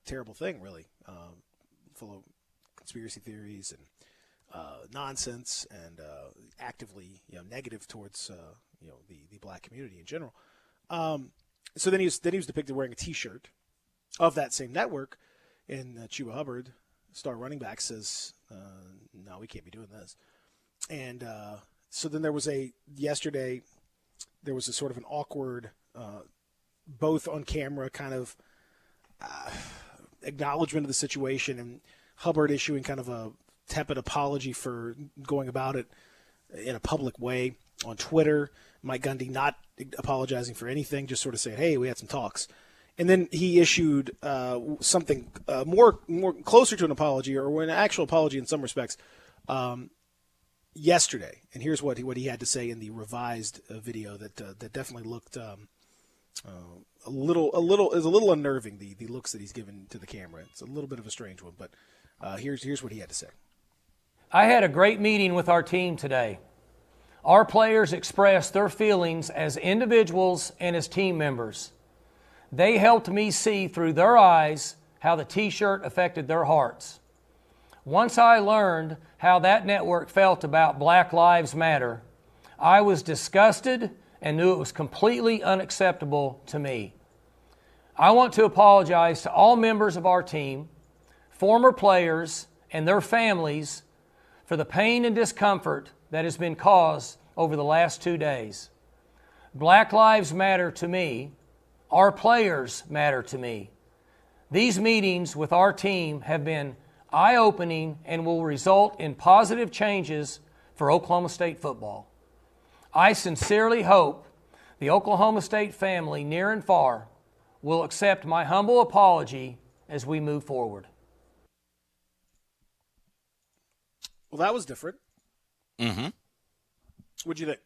terrible thing, really, full of conspiracy theories and nonsense, and actively negative towards the black community in general. So then he was depicted wearing a T-shirt of that same network, and Chuba Hubbard, star running back, says, "No, we can't be doing this." And so then yesterday there was a sort of an awkward, both on camera kind of acknowledgement of the situation, and Hubbard issuing kind of a tepid apology for going about it in a public way on Twitter. Mike Gundy not apologizing for anything, just sort of saying, "Hey, we had some talks." And then he issued something more closer to an apology, or an actual apology in some respects, yesterday. And here's what he had to say in the revised video that definitely looked a little unnerving. The looks that he's given to the camera. It's a little bit of a strange one, but here's what he had to say. I had a great meeting with our team today. Our players expressed their feelings as individuals and as team members. They helped me see through their eyes how the T-shirt affected their hearts. Once I learned how that network felt about Black Lives Matter, I was disgusted and knew it was completely unacceptable to me. I want to apologize to all members of our team, former players, and their families for the pain and discomfort that has been caused over the last 2 days. Black Lives Matter to me. Our players matter to me. These meetings with our team have been eye-opening and will result in positive changes for Oklahoma State football. I sincerely hope the Oklahoma State family, near and far, will accept my humble apology as we move forward. Well, that was different. Mm-hmm. What'd you think?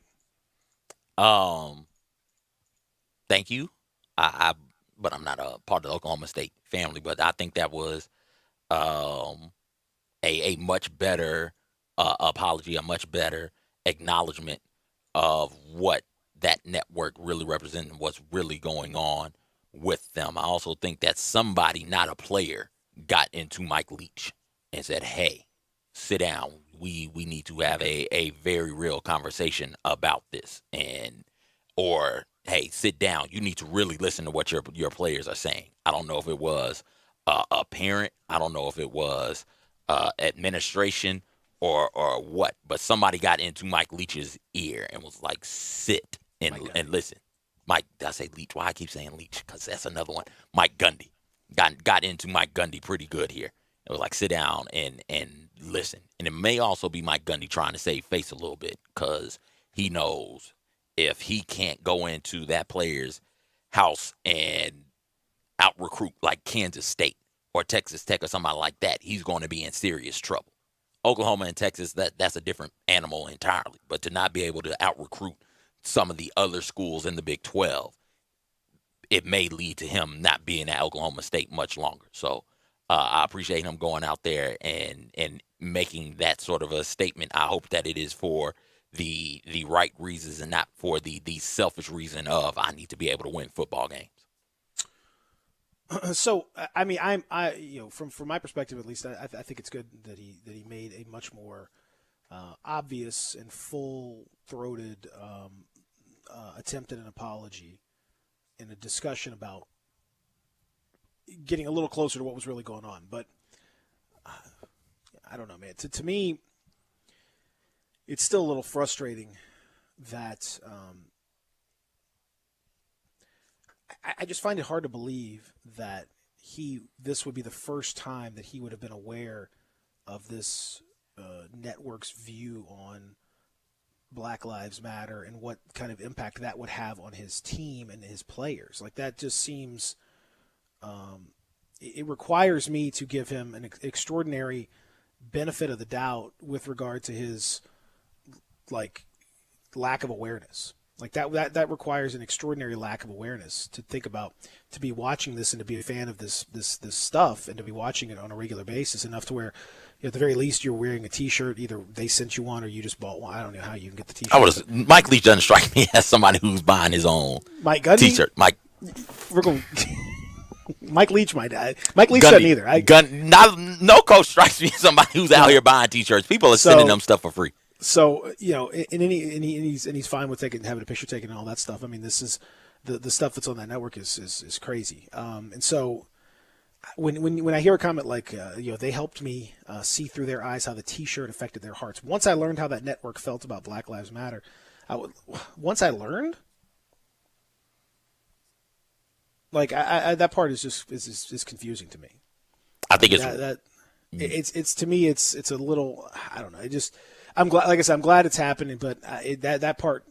Thank you. But I'm not a part of the Oklahoma State family, but I think that was a much better apology, a much better acknowledgement of what that network really represented, what's really going on with them. I also think that somebody, not a player, got into Mike Leach and said, "Hey, sit down. We need to have a very real conversation about this," or "Hey, sit down. You need to really listen to what your players are saying." I don't know if it was a parent. I don't know if it was administration or what, but somebody got into Mike Leach's ear and was like, "Sit and listen." Mike, did I say Leach? Why I keep saying Leach? Because that's another one. Mike Gundy got into Mike Gundy pretty good here. It was like, sit down and listen. And it may also be Mike Gundy trying to save face a little bit, because he knows if he can't go into that player's house and out-recruit like Kansas State or Texas Tech or somebody like that, he's going to be in serious trouble. Oklahoma and Texas, that's a different animal entirely. But to not be able to out-recruit some of the other schools in the Big 12, it may lead to him not being at Oklahoma State much longer. So I appreciate him going out there and making that sort of a statement. I hope that it is for the right reasons and not for the selfish reason of, I need to be able to win football games. So, I mean, from my perspective at least, I think it's good that he made a much more obvious and full-throated attempt at an apology and a discussion about getting a little closer to what was really going on. But I don't know, man. To me, it's still a little frustrating that I just find it hard to believe that this would be the first time that he would have been aware of this network's view on Black Lives Matter and what kind of impact that would have on his team and his players. Like, that just seems it requires me to give him an extraordinary benefit of the doubt with regard to his lack of awareness. Like that requires an extraordinary lack of awareness to think about, to be watching this and to be a fan of this stuff and to be watching it on a regular basis enough to where, at the very least, you're wearing a T-shirt. Either they sent you one or you just bought one. I don't know how you can get the T-shirt. Mike Leach doesn't strike me as somebody who's buying his own Mike Gundy? T-shirt. Mike, we're going. Mike Leach might. Mike Leach doesn't either. No coach strikes me as somebody who's out here buying T-shirts. People are sending them stuff for free. So and he's fine with having a picture taken and all that stuff. I mean, this is the stuff that's on that network is crazy. And so when I hear a comment like they helped me see through their eyes how the T-shirt affected their hearts. Once I learned how that network felt about Black Lives Matter, once I learned. Like that part is just is confusing to me. I think it's to me it's a little, I don't know. I'm glad, like I said, I'm glad it's happening, but that part,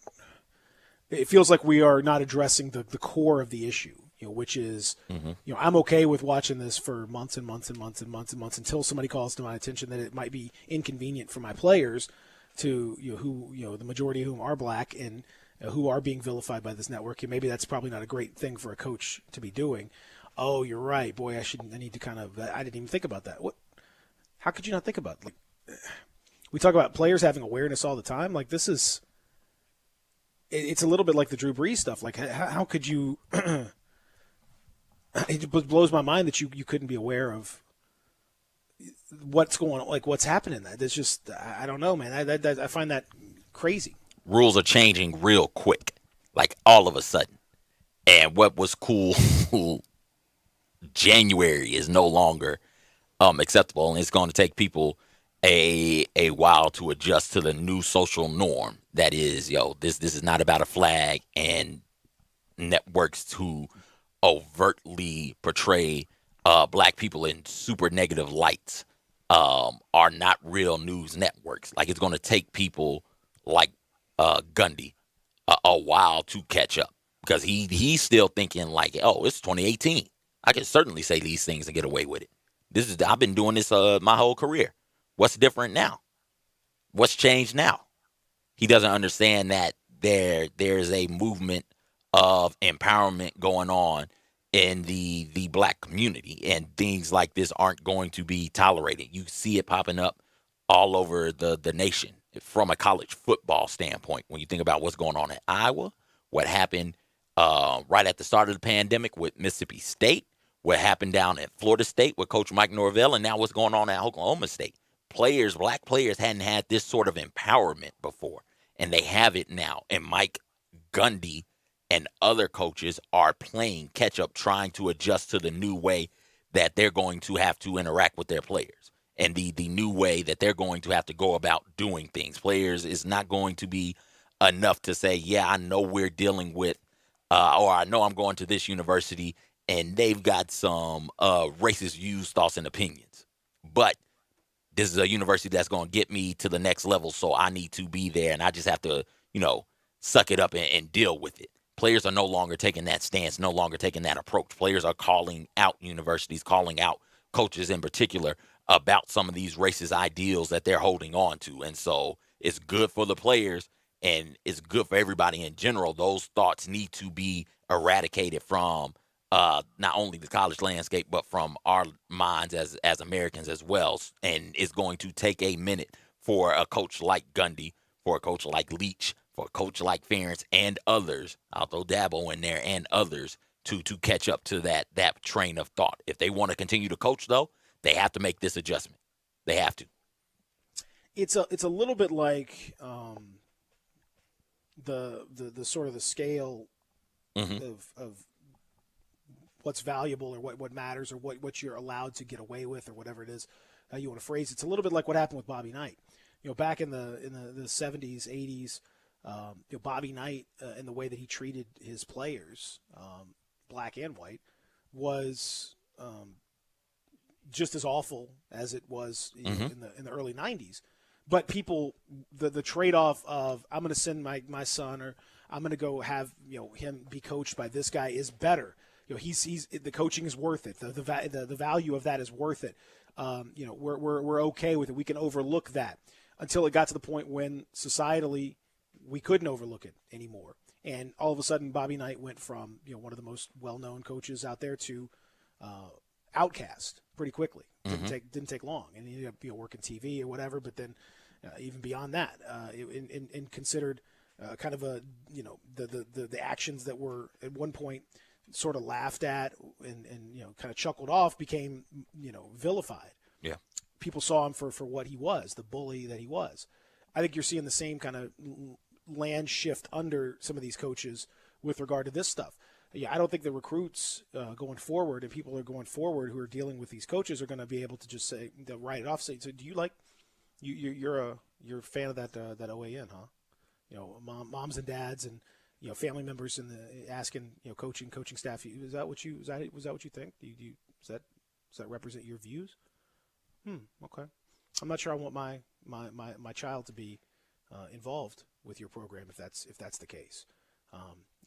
it feels like we are not addressing the core of the issue, which is I'm okay with watching this for months and months and months and months and months until somebody calls to my attention that it might be inconvenient for my players to who the majority of whom are black and who are being vilified by this network, and maybe that's probably not a great thing for a coach to be doing. Oh, you're right, boy. I need to kind of. I didn't even think about that. What? How could you not think about it? Like, we talk about players having awareness all the time. Like this is. It's a little bit like the Drew Brees stuff. Like how could you? It blows my mind that you couldn't be aware of what's going on, like what's happening. That's just I don't know, man. I find that crazy. Rules are changing real quick, like all of a sudden. And what was cool January is no longer acceptable, and it's going to take people a while to adjust to the new social norm. That is, this is not about a flag, and networks who overtly portray black people in super negative lights are not real news networks. Like, it's going to take people like Gundy a while to catch up, because he's still thinking like, oh, it's 2018. I can certainly say these things and get away with it. I've been doing this my whole career. What's different now? What's changed now? He doesn't understand that there's a movement of empowerment going on in the black community, and things like this aren't going to be tolerated. You see it popping up all over the nation. From a college football standpoint, when you think about what's going on in Iowa, what happened right at the start of the pandemic with Mississippi State, what happened down at Florida State with Coach Mike Norvell, and now what's going on at Oklahoma State. Black players hadn't had this sort of empowerment before, and they have it now. And Mike Gundy and other coaches are playing catch up, trying to adjust to the new way that they're going to have to interact with their players. And the new way that they're going to have to go about doing things. Players is not going to be enough to say, yeah, I know we're dealing with, or I know I'm going to this university and they've got some racist views, thoughts, and opinions. But this is a university that's going to get me to the next level, so I need to be there, and I just have to, suck it up and deal with it. Players are no longer taking that stance, no longer taking that approach. Players are calling out universities, calling out coaches in particular, about some of these racist ideals that they're holding on to. And so it's good for the players, and it's good for everybody in general. Those thoughts need to be eradicated from not only the college landscape, but from our minds as Americans as well. And it's going to take a minute for a coach like Gundy, for a coach like Leach, for a coach like Ferentz, and others, I'll throw Dabo in there, and others, to catch up to that train of thought. If they want to continue to coach, though, they have to make this adjustment. They have to. It's a little bit like the sort of the scale of what's valuable or what matters or what you're allowed to get away with or whatever it is you want to phrase. It's a little bit like what happened with Bobby Knight. Back in the 70s, 80s, Bobby Knight and the way that he treated his players, black and white, was just as awful as it was in the early 90s. But people, the trade-off of I'm going to send my son, or I'm going to go have him be coached by this guy, is better. He's the coaching is worth it. The value of that is worth it. We're okay with it. We can overlook that, until it got to the point when societally we couldn't overlook it anymore. And all of a sudden, Bobby Knight went from one of the most well-known coaches out there to outcast pretty quickly. Didn't take long, and he ended up working TV or whatever. But then even beyond that, and considered kind of the actions that were at one point sort of laughed at and kind of chuckled off became vilified. Yeah. People saw him for what he was, the bully that he was. I think you're seeing the same kind of land shift under some of these coaches with regard to this stuff. Yeah, I don't think the recruits going forward and people are going forward who are dealing with these coaches are going to be able to just say, they'll write it off. Say, so do you like you're a fan of that OAN, huh? Moms and dads and family members and asking coaching staff. Was that what you think? Does that represent your views? Okay. I'm not sure I want my child to be involved with your program if that's the case.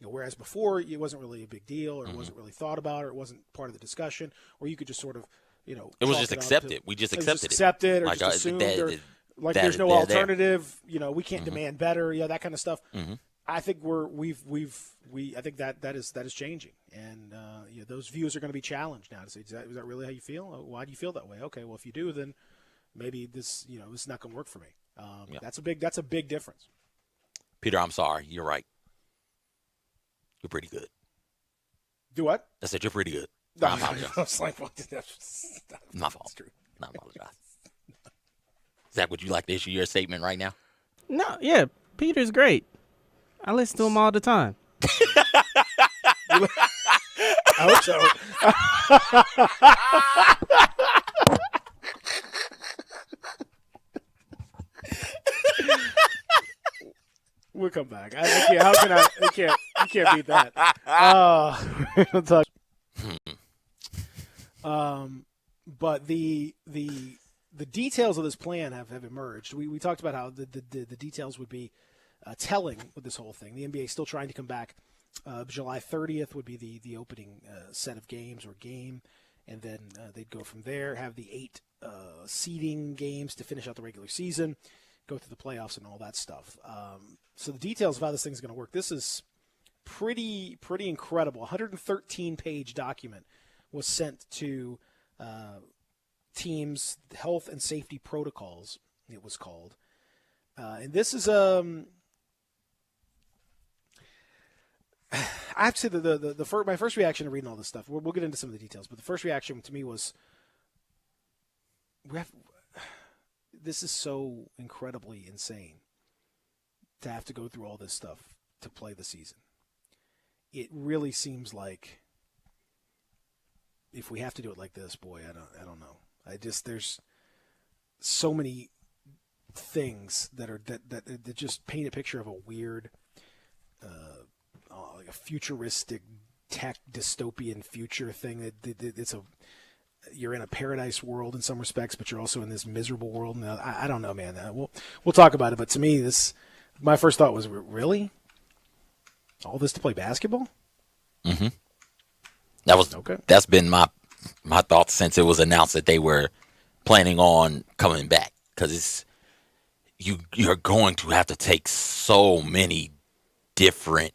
Whereas before it wasn't really a big deal, or it wasn't really thought about, or it wasn't part of the discussion, or you could just sort of it was just accepted. We just accepted it. Accepted or like, just assumed, there's no alternative. We can't demand better. That kind of stuff. Mm-hmm. I think I think that is changing, and those views are going to be challenged now. To say, is that really how you feel? Why do you feel that way? Okay, well, if you do, then maybe this this is not going to work for me. That's a big difference. Peter, I'm sorry. You're right. You're pretty good. Do what? I said you're pretty good. No, I apologize. I was like, that's My fault. true. I apologize. Zach, would you like to issue your statement right now? No, yeah, Peter's great. I listen to him all the time. I hope so. We'll come back. I can't. How can I? You can't beat that. We'll talk. But the details of this plan have emerged. We talked about how the details would be telling with this whole thing. The NBA is still trying to come back. July 30th would be the opening set of games or game, and then they'd go from there, have the 8 seeding games to finish out the regular season, go through the playoffs and all that stuff. So the details of how this thing's going to work, this is pretty incredible. 113-page document was sent to teams' health and safety protocols, it was called. And this is I have to say my first reaction to reading all this stuff, we'll get into some of the details, but the first reaction to me was, this is so incredibly insane to have to go through all this stuff to play the season. It really seems like if we have to do it like this, boy, I don't know. There's so many things that just paint a picture of a weird, like a futuristic tech dystopian future thing. You're in a paradise world in some respects, but you're also in this miserable world. And I don't know, man. We'll talk about it. But to me, my first thought was, really? All this to play basketball? Mm-hmm. Okay. That's been my thoughts since it was announced that they were planning on coming back, because you're going to have to take so many different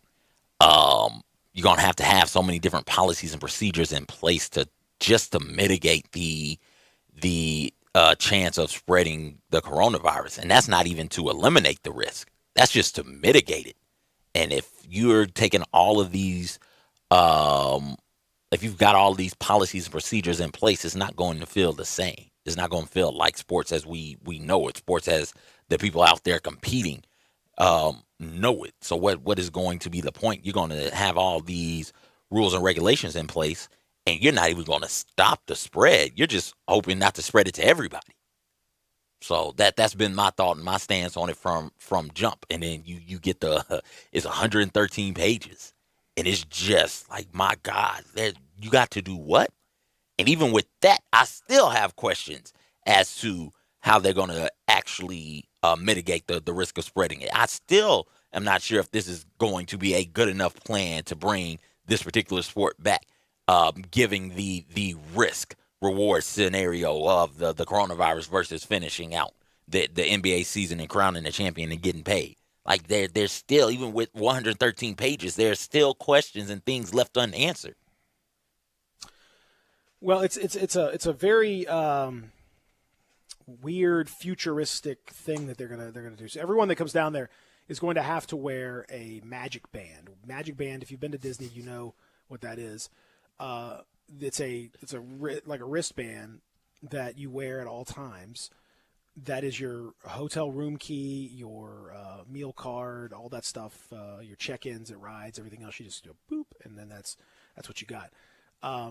you're going to have so many different policies and procedures in place to mitigate the chance of spreading the coronavirus. And that's not even to eliminate the risk. That's just to mitigate it. And if you're taking all of these, if you've got all these policies and procedures in place, it's not going to feel the same. It's not going to feel like sports as we know it. Sports as the people out there competing know it. So what is going to be the point? You're going to have all these rules and regulations in place, and you're not even going to stop the spread. You're just hoping not to spread it to everybody. So that's been my thought and my stance on it from jump. And then you get it's 113 pages, and it's just like, my God, you got to do what? And even with that, I still have questions as to how they're going to actually mitigate the risk of spreading it. I still am not sure if this is going to be a good enough plan to bring this particular sport back, giving the risk reward scenario of the coronavirus versus finishing out the NBA season and crowning the champion and getting paid. Like there's still, even with 113 pages, there's still questions and things left unanswered. Well, it's a very weird futuristic thing that they're gonna do. So everyone that comes down there is going to have to wear a magic band. Magic band, if you've been to Disney, you know what that is. It's like a wristband that you wear at all times. That is your hotel room key, your meal card, all that stuff, your check-ins at rides, everything else. You just do a boop, and then that's what you got.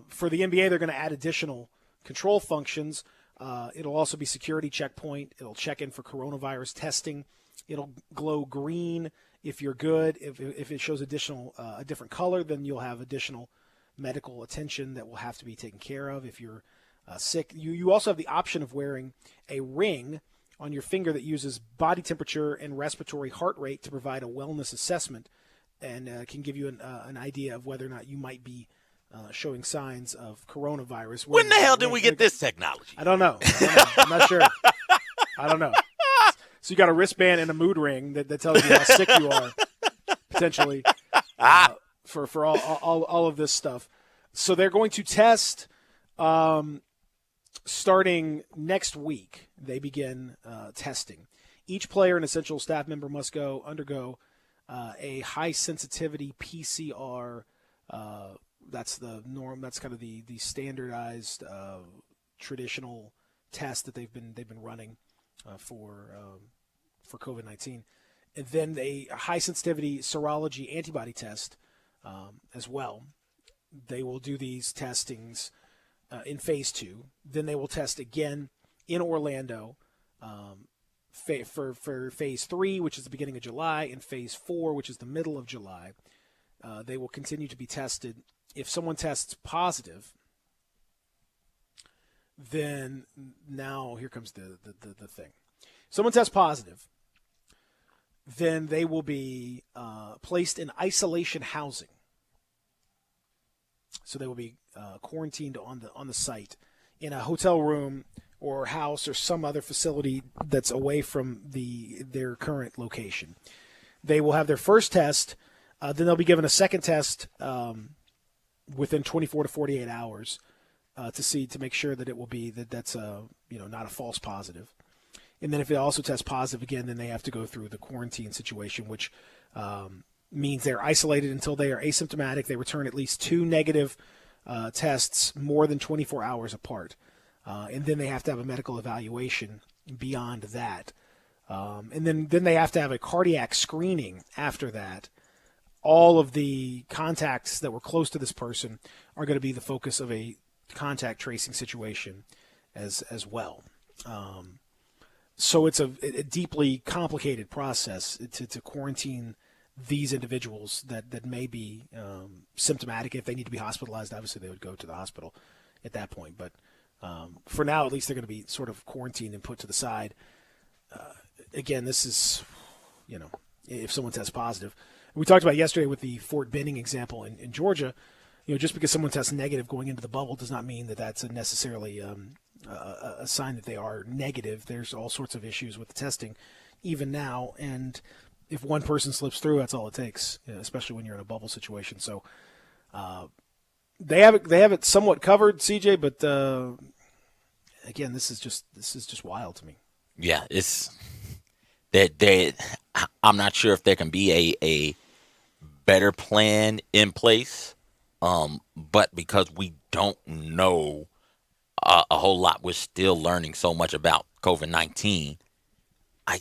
For the NBA, they're going to add additional control functions. It'll also be security checkpoint. It'll check in for coronavirus testing. It'll glow green if you're good. If it shows a different color, then you'll have additional medical attention that will have to be taken care of. If you're sick, you also have the option of wearing a ring on your finger that uses body temperature and respiratory heart rate to provide a wellness assessment, and can give you an idea of whether or not you might be showing signs of coronavirus. When the hell did we get this technology? I don't know. I'm not sure. I don't know. So you got a wristband and a mood ring that tells you how sick you are, potentially, for all of this stuff. So they're going to test starting next week. They begin testing. Each player and essential staff member must undergo a high-sensitivity PCR. That's the norm. That's kind of the standardized traditional test that they've been running for COVID-19, and then a high-sensitivity serology antibody test as well. They will do these testings in phase 2. Then they will test again in Orlando for phase 3, which is the beginning of July, and phase 4, which is the middle of July. They will continue to be tested. If someone tests positive, then now here comes the thing. Someone tests positive, then they will be placed in isolation housing. So they will be quarantined on the site in a hotel room or house or some other facility that's away from their current location. They will have their first test, then they'll be given a second test within 24 to 48 hours to make sure that it will be that's not a false positive. And then if it also tests positive again, then they have to go through the quarantine situation, which means they're isolated until they are asymptomatic. They return at least 2 negative tests more than 24 hours apart. And then they have to have a medical evaluation beyond that. And then they have to have a cardiac screening after that. All of the contacts that were close to this person are going to be the focus of a contact tracing situation as well. So it's a deeply complicated process to quarantine these individuals that may be symptomatic. If they need to be hospitalized, obviously they would go to the hospital at that point. But for now, at least they're going to be sort of quarantined and put to the side. Again, this is, if someone tests positive. We talked about yesterday with the Fort Benning example in Georgia. Just because someone tests negative going into the bubble does not mean that that's necessarily a sign that they are negative. There's all sorts of issues with the testing even now, and if one person slips through, that's all it takes, especially when you're in a bubble situation. So they have it somewhat covered, CJ, but again, this is just wild to me. Yeah, it's that I'm not sure if there can be a better plan in place, but because we don't know a whole lot, we're still learning so much about COVID-19.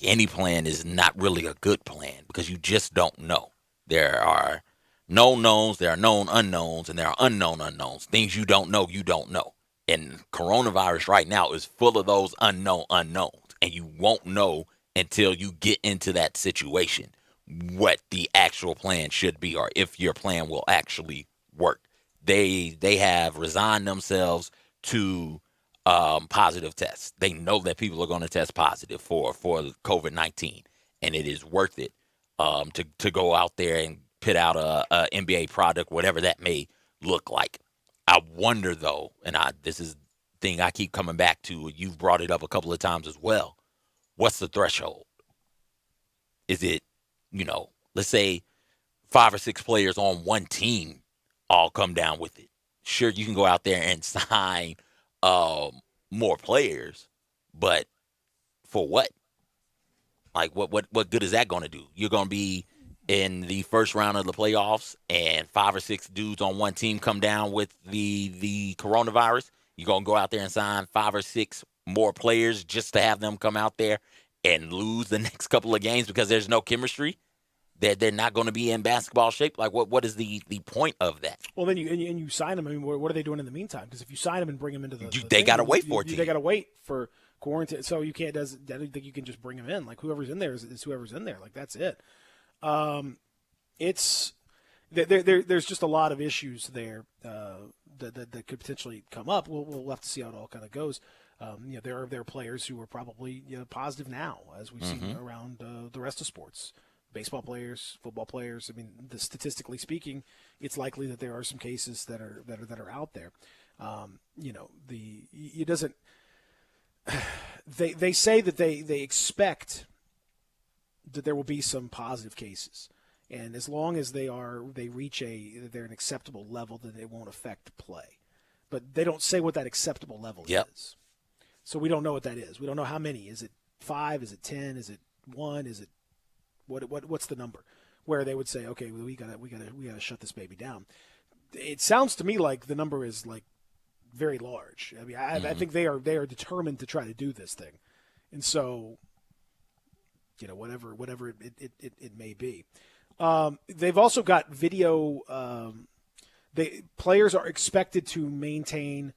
Any plan is not really a good plan because you just don't know. There are known knowns, there are known unknowns, and there are unknown unknowns. Things you don't know, you don't know. And coronavirus right now is full of those unknown unknowns, and you won't know until you get into that situation what the actual plan should be or if your plan will actually work. They have resigned themselves to positive tests. They know that people are going to test positive for COVID-19, and it is worth it to go out there and put out a NBA product, whatever that may look like. I wonder though, and this is the thing I keep coming back to. You've brought it up a couple of times as well. What's the threshold? Is it, let's say 5 or 6 players on one team all come down with it. Sure, you can go out there and sign more players, but for what? Like, what good is that going to do? You're going to be in the first round of the playoffs and 5 or 6 dudes on one team come down with the coronavirus, you're going to go out there and sign 5 or 6 more players just to have them come out there and lose the next couple of games because there's no chemistry? They're not going to be in basketball shape? Like, what is the point of that? Well, then you sign them. I mean, what are they doing in the meantime? Because if you sign them and bring them into they got to wait for it. They got to wait for quarantine. So you can't. I don't think you can just bring them in. Like whoever's in there is whoever's in there. Like that's it. It's there's just a lot of issues there that could potentially come up. We'll have to see how it all kind of goes. There are players who are probably positive now, as we've seen around the rest of sports. Baseball players, football players. I mean, statistically speaking, it's likely that there are some cases that are out there. It doesn't. They say that they expect that there will be some positive cases, and as long as they're an acceptable level, then it won't affect play. But they don't say what that acceptable level is. So we don't know what that is. We don't know how many. Is it 5? Is it 10? Is it 1? Is it what's the number where they would say, okay, we gotta shut this baby down? It sounds to me like the number is like very large. I mean, I think they are determined to try to do this thing, and so whatever it may be. They've also got video. Players are expected to maintain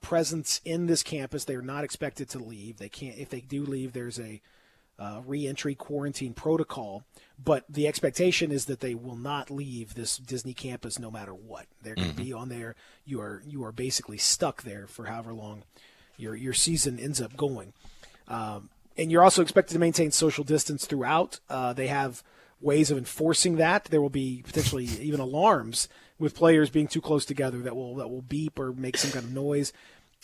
presence in this campus. They are not expected to leave. They can't. If they do leave, there's a re-entry quarantine protocol, but the expectation is that they will not leave this Disney campus no matter what. They're going to be on there. You are basically stuck there for however long your season ends up going. And you're also expected to maintain social distance throughout. They have ways of enforcing that. There will be potentially even alarms with players being too close together that will beep or make some kind of noise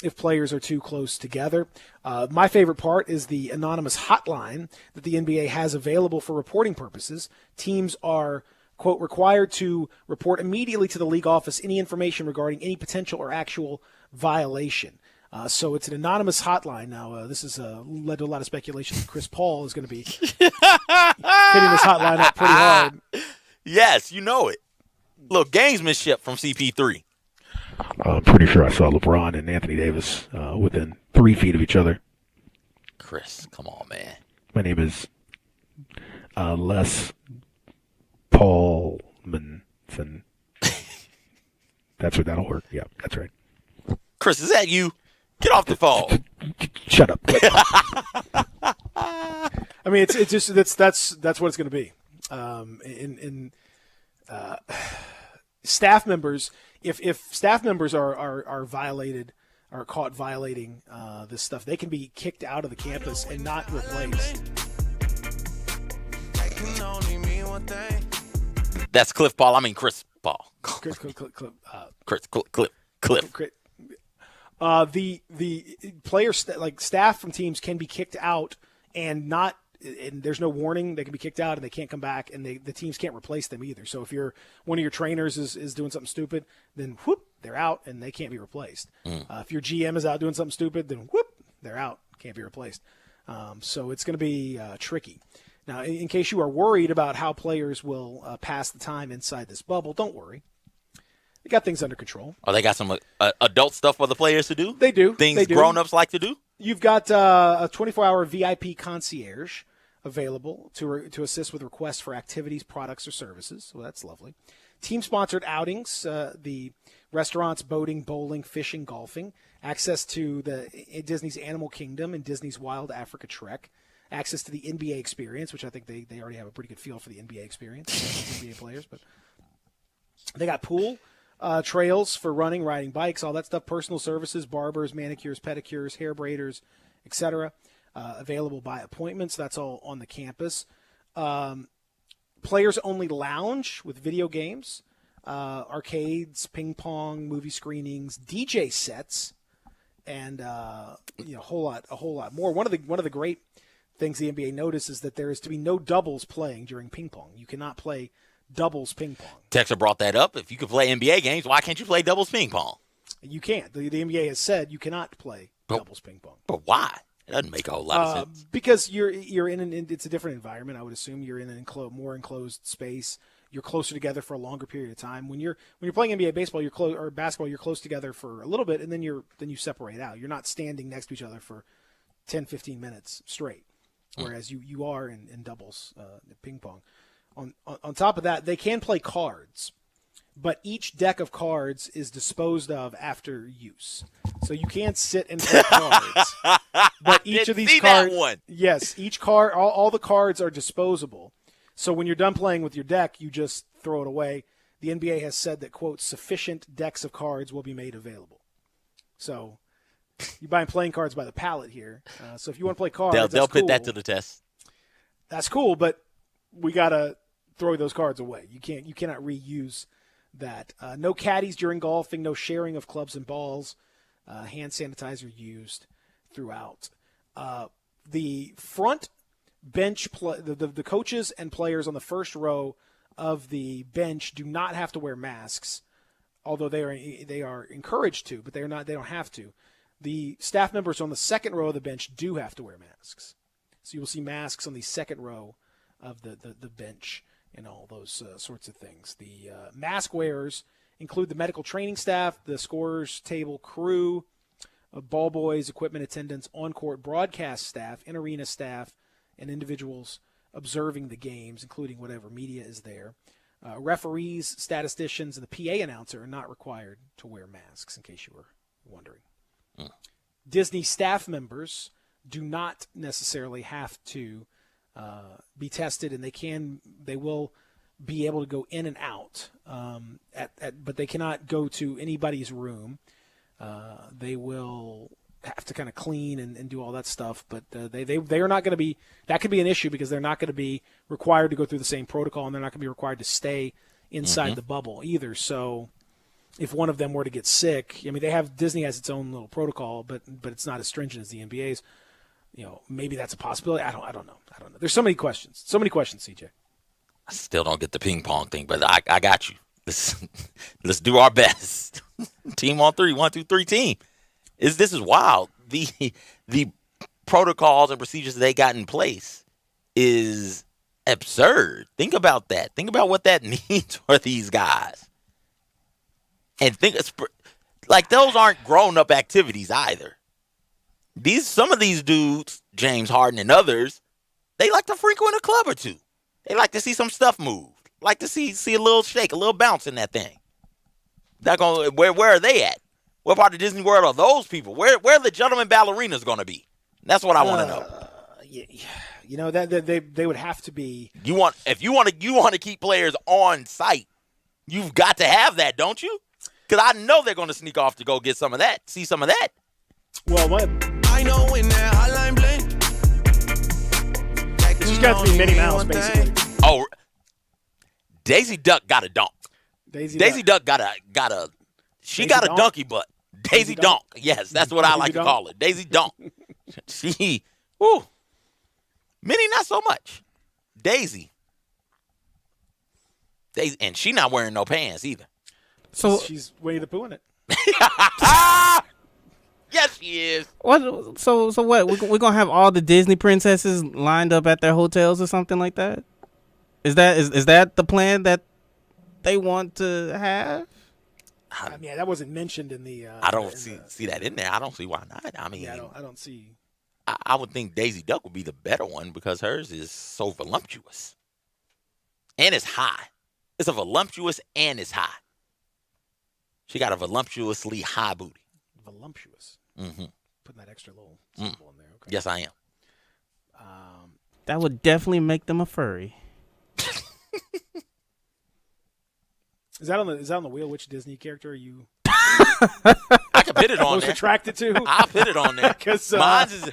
if players are too close together. My favorite part is the anonymous hotline that the NBA has available for reporting purposes. Teams are, quote, required to report immediately to the league office any information regarding any potential or actual violation. So it's an anonymous hotline. Now, this has led to a lot of speculation that Chris Paul is going to be hitting this hotline up pretty hard. Yes, you know it. Little gamesmanship from CP3. I'm pretty sure I saw LeBron and Anthony Davis within 3 feet of each other. Chris, come on, man. My name is Les Paulmanson. That's what that'll work. Yeah, that's right. Chris, is that you? Get off the phone. Shut up. I mean, it's just that's what it's going to be. Staff members, if staff members are violated, are caught violating this stuff, they can be kicked out of the campus and not replaced. That's Cliff Paul. I mean Chris Paul. Cliff. The players, like staff from teams, can be kicked out and there's no warning. They can be kicked out and they can't come back, and the teams can't replace them either. So if one of your trainers is doing something stupid, then whoop, they're out and they can't be replaced. If your GM is out doing something stupid, then whoop, they're out, can't be replaced. So it's going to be tricky. Now, in case you are worried about how players will pass the time inside this bubble, don't worry. They got things under control. Oh, they got some adult stuff for the players to do? They do. Things grown-ups like to do? You've got a 24-hour VIP concierge available to assist with requests for activities, products, or services. Well, that's lovely. Team-sponsored outings, the restaurants, boating, bowling, fishing, golfing. Access to Disney's Animal Kingdom and Disney's Wild Africa Trek. Access to the NBA experience, which I think they already have a pretty good feel for the NBA experience, NBA players. But they got pool. Trails for running, riding bikes, all that stuff, personal services, barbers, manicures, pedicures, hair braiders, etc. Available by appointments. That's all on the campus. Players-only lounge with video games, arcades, ping pong, movie screenings, DJ sets, and a whole lot more. One of the great things the NBA noticed is that there is to be no doubles playing during ping pong. You cannot play doubles ping pong. Texter brought that up. If you could play NBA games, why can't you play doubles ping pong? You can't. The NBA has said you cannot play doubles ping pong. But why? It doesn't make a whole lot of sense. Because you're it's a different environment. I would assume you're in an more enclosed space. You're closer together for a longer period of time. When you're playing NBA baseball, or basketball, you're close together for a little bit, and then you separate out. You're not standing next to each other for 10, 15 minutes straight, whereas you are in doubles, ping pong. On top of that, they can play cards, but each deck of cards is disposed of after use. So you can't sit and play cards. But each of these cards, yes, each card, all the cards are disposable. So when you're done playing with your deck, you just throw it away. The NBA has said that, quote, sufficient decks of cards will be made available. So you're buying playing cards by the pallet here. So if you want to play cards, they'll put cool. that to the test. That's cool, but we got to throw those cards away. You cannot reuse that. No caddies during golfing, no sharing of clubs and balls, hand sanitizer used throughout. The front bench, the coaches and players on the first row of the bench do not have to wear masks, although they are encouraged to, but they don't have to. The staff members on the second row of the bench do have to wear masks. So you will see masks on the second row of the bench and all those sorts of things. The mask wearers include the medical training staff, the scorers table crew, ball boys, equipment attendants, on-court broadcast staff, in-arena staff, and individuals observing the games, including whatever media is there. Referees, statisticians, and the PA announcer are not required to wear masks, in case you were wondering. Disney staff members do not necessarily have to be tested, and they will be able to go in and out, but they cannot go to anybody's room. They will have to kind of clean and do all that stuff, but they are not going to be. That could be an issue because they're not going to be required to go through the same protocol, and they're not going to be required to stay inside the bubble either. So, if one of them were to get sick, I mean, Disney has its own little protocol, but it's not as stringent as the NBA's. Maybe that's a possibility. I don't know. There's so many questions. CJ. I still don't get the ping pong thing, but I got you. Let's do our best. Team on 3, 1, 2, 3 team. This is wild. The protocols and procedures they got in place is absurd. Think about that. Think about what that means for these guys. And those aren't grown-up activities either. Some of these dudes, James Harden and others, they like to frequent a club or two. They like to see some stuff move. Like to see a little shake, a little bounce in that thing. Where are they at? What part of Disney World are those people? Where are the gentlemen ballerinas going to be? That's what I want to know. That they would have to be. If you want to keep players on site, you've got to have that, don't you? Because I know they're going to sneak off to go get some of that, see some of that. Well, what? I know when that hotline bling. It's just got to be Minnie Mouse, basically. Oh, Daisy Duck got a dunk. Daisy Duck got a. She Daisy got a Donk? donkey butt. Daisy Donk. Yes, that's what I like to call it. Daisy Donk. Minnie, not so much. Daisy, and she not wearing no pants either. So she's Winnie the Pooh in it. Yes, she is. what? So what? We're gonna have all the Disney princesses lined up at their hotels or something like that? Is that the plan that they want to have? I mean, that wasn't mentioned in the. I don't see that in there. I don't see why not. I mean, I don't see. I would think Daisy Duck would be the better one because hers is so voluptuous, and it's high. It's a voluptuous and it's high. She got a voluptuously high booty. Voluptuous. Mm-hmm. Putting that extra little symbol in there. Okay. Yes, I am. That would definitely make them a furry. Is that on the wheel? Which Disney character are you I can put it on most there. attracted to? I'll put it on there. Because Mine's is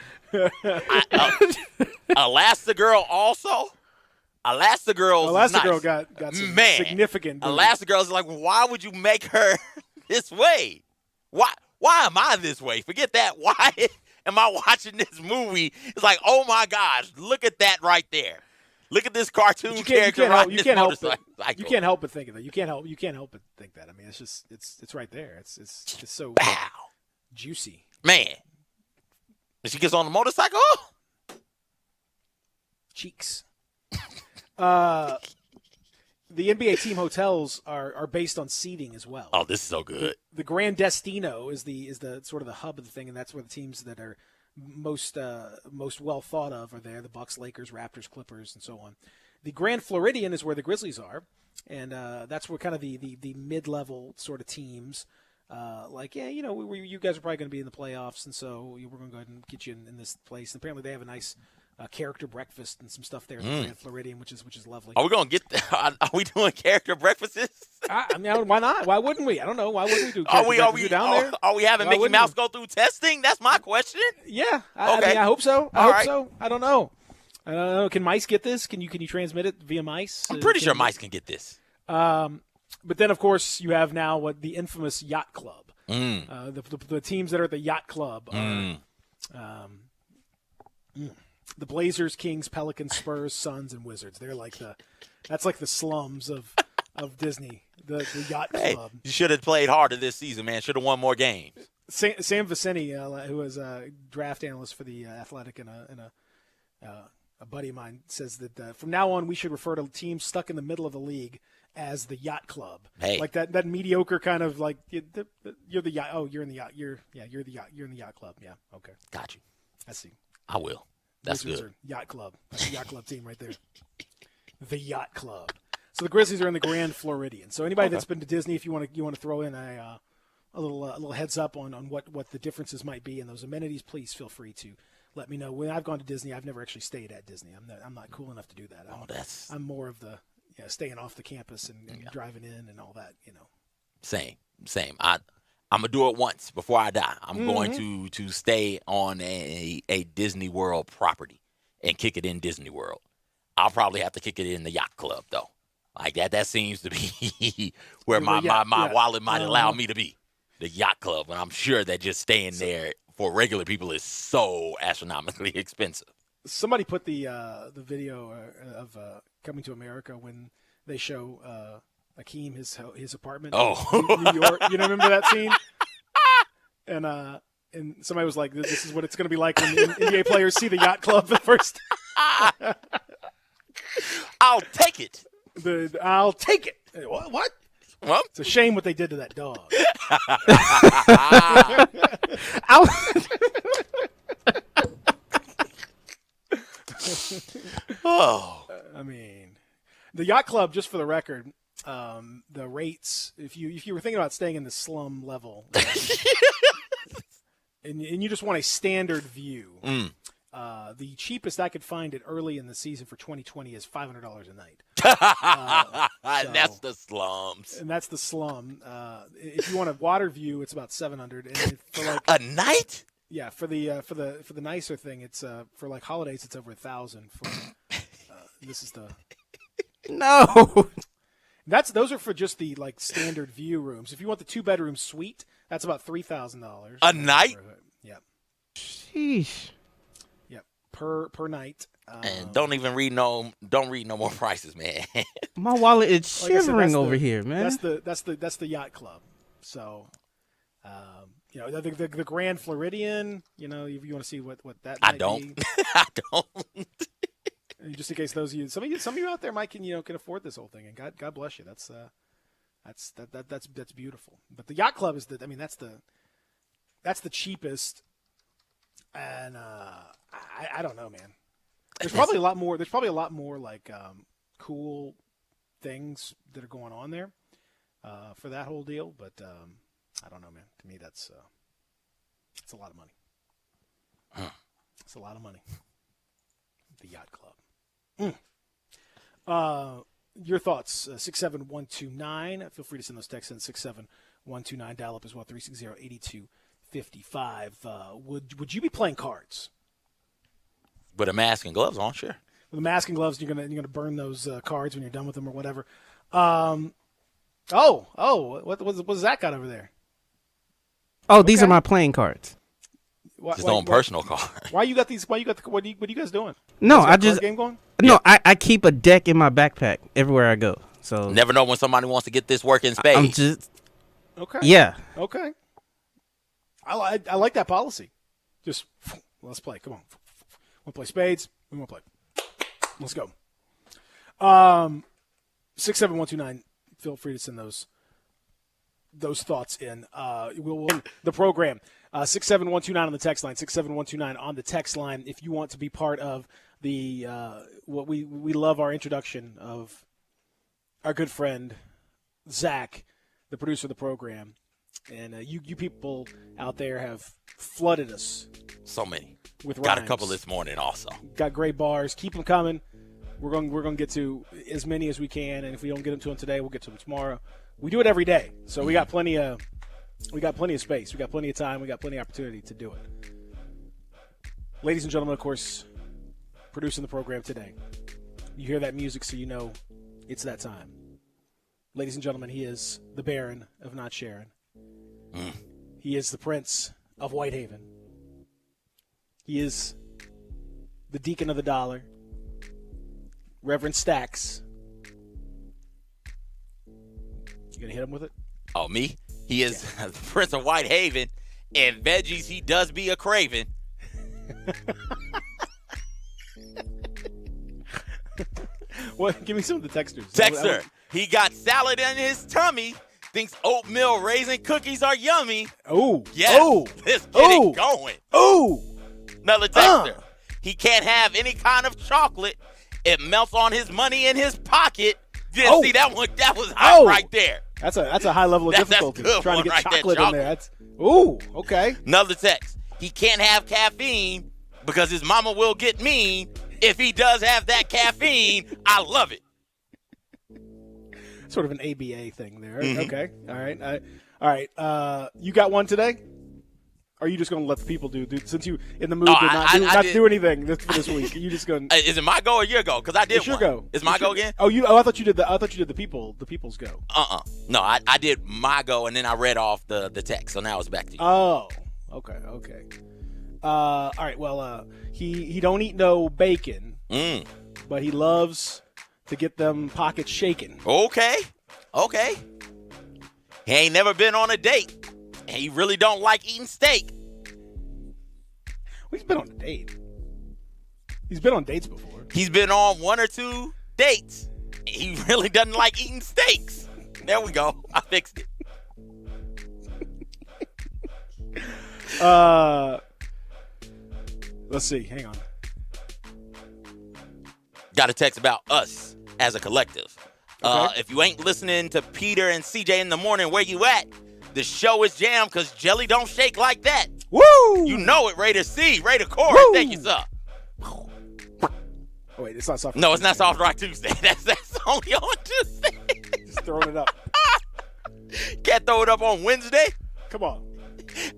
Elastigirl also. Elastigirl got some significant. Booty. Elastigirl's like, why would you make her this way? Why am I this way? Forget that. Why am I watching this movie? It's like, oh my gosh, look at that right there. Look at this cartoon character riding this motorcycle. You can't help but think of that. You can't help but think that. I mean, it's just it's right there. It's so Bow. juicy. Man. And she gets on the motorcycle. Cheeks. The NBA team hotels are based on seating as well. Oh, this is so good. The Grand Destino is the sort of the hub of the thing, and that's where the teams that are most well thought of are there. The Bucks, Lakers, Raptors, Clippers, and so on. The Grand Floridian is where the Grizzlies are, and that's where kind of the mid-level sort of teams. You guys are probably going to be in the playoffs, and so we're going to go ahead and get you in this place. And apparently, they have a nice character breakfast and some stuff there at the Grand Floridian, which is lovely. Are we going to get? Are we doing character breakfasts? I mean, why not? Why wouldn't we? I don't know. Why wouldn't we do? Are we down there? Are we having Why Mickey wouldn't Mouse we? go through testing? That's my question. Yeah. I Okay. mean, I hope so. I All hope right. so. I don't know. Can mice get this? Can you transmit it via mice? I'm pretty sure mice can get this. But then, of course, you have now what the infamous yacht club. The teams that are at the yacht club are the Blazers, Kings, Pelicans, Spurs, Suns, and Wizards. They're like that's like the slums of Disney. The yacht Hey, club. you should have played harder this season, man. Should have won more games. Sam Vicini, who was a draft analyst for the Athletic and a buddy of mine, says that from now on we should refer to teams stuck in the middle of the league as the yacht club. Hey. Like that mediocre kind of like you're the yacht. Oh, you're in the yacht. You're the yacht. You're in the yacht club. Yeah. Okay. Got you. I see. I will. That's Wizards good. are yacht club. That's the yacht club team right there. The yacht club. So the Grizzlies are in the Grand Floridian. So anybody that's been to Disney, if you want to throw in a little heads up on what the differences might be in those amenities, please feel free to let me know. When I've gone to Disney, I've never actually stayed at Disney. I'm not cool enough to do that. I'm more of the staying off the campus and driving in and all that. Same. I'm gonna do it once before I die. I'm going to stay on a Disney World property and kick it in Disney World. I'll probably have to kick it in the yacht club though. Like that seems to be where my wallet might allow me to be. The yacht club, and I'm sure that just staying there for regular people is so astronomically expensive. Somebody put the video of Coming to America when they show Akeem his apartment in New York. You remember that scene? And somebody was like, "This is what it's going to be like when NBA players see the yacht club at first." I'll take it. I'll take it. What? Well, It's a shame what they did to that dog. I mean, the yacht club, just for the record, the rates, if you were thinking about staying in the slum level and you just want a standard view, the cheapest I could find it early in the season for 2020 is $500 a night. That's the slums. And that's the slum. If you want a water view, it's about $700. And for like A night? yeah, for the nicer thing, it's for like holidays, it's over $1,000. For this is the No. those are for just the like standard view rooms. If you want the 2-bedroom suite, that's about $3,000 A night? Yeah, Sheesh. yeah, per night. And don't read no more prices, man. My wallet is Like I said, shivering that's over here, man. That's the yacht club. So, the Grand Floridian. If you want to see what that I might don't. be. I don't. And just in case those of you, some of you out there might can afford this whole thing, and God bless you. That's beautiful. But the yacht club is that's the cheapest, and I don't know, man. There's probably a lot more. There's probably a lot more like cool things that are going on there for that whole deal. But I don't know, man. To me, that's a lot of money. It's a lot of money. The yacht club. Your thoughts? 67129. Feel free to send those texts in 67129. Dial up as well 360-8255. Would you be playing cards? With a mask and gloves on, sure. With a mask and gloves, you're gonna burn those cards when you're done with them or whatever. What's that got over there? Oh, these are my playing cards. His own personal card. Why you got these? What are you guys doing? No, Is there a I card just game going. no. I keep a deck in my backpack everywhere I go. So Never know when somebody wants to get this work in spades. I'm just Okay. yeah. Okay. I like that policy. Just Let's play. Come on. Want to play spades? We want to play. Let's go. 67129. Feel free to send those thoughts in. We'll the program. 67129 on the text line. 67129 on the text line. If you want to be part of the what we love our introduction of our good friend Zach, the producer of the program, and you people out there have flooded us. So many. With got rhymes. a couple this morning also. Got great bars. Keep them coming. We're going to get to as many as we can, and if we don't get them to them today, we'll get to them tomorrow. We do it every day, so we got plenty of space. We got plenty of time. We got plenty of opportunity to do it. Ladies and gentlemen, of course, producing the program today. You hear that music, so you know it's that time. Ladies and gentlemen, he is the Baron of Not Sharon. He is the Prince of Whitehaven. He is the Deacon of the Dollar, Reverend Stacks. You gonna hit him with it? Oh, me? He is the Prince of Whitehaven, and veggies he does be a craving. What? Give me some of the texters. Texter, he got salad in his tummy, thinks oatmeal raisin cookies are yummy. Oh, Yes, oh, let's get oh, it going. oh. Another texter, he can't have any kind of chocolate. It melts on his money in his pocket. You didn't see that one? That was hot right there. That's a high level of That's difficulty. good Trying one to get right there, chocolate in there. That's okay. Another text, he can't have caffeine because his mama will get mean. If he does have that caffeine, I love it. Sort of an ABA thing there. Mm-hmm. Okay. All right. You got one today? Or are you just going to let the people do since you in the mood to not do anything for this week? You just going? Is it my go or your go? Because I did It's your one. go. It's my go again. Oh, I thought you did the people's go. No, I did my go and then I read off the text. So now it's back to you. Oh, okay. All right. Well, he don't eat no bacon, but he loves to get them pockets shaken. Okay. He ain't never been on a date. And he really don't like eating steak. Well, he's been on a date. He's been on dates before. He's been on 1 or 2 dates. He really doesn't like eating steaks. There we go. I fixed it. Let's see. Hang on. Got a text about us as a collective. Okay. If you ain't listening to Peter and CJ in the morning, where you at? The show is jammed because Jelly don't shake like that. Woo! You know it. Raider C, Raider Core. Woo! Thank you, sir. Oh, wait, it's not soft. No, it's not Soft Rock Tuesday. That's only on Tuesday. Just throwing it up. Can't throw it up on Wednesday Come on.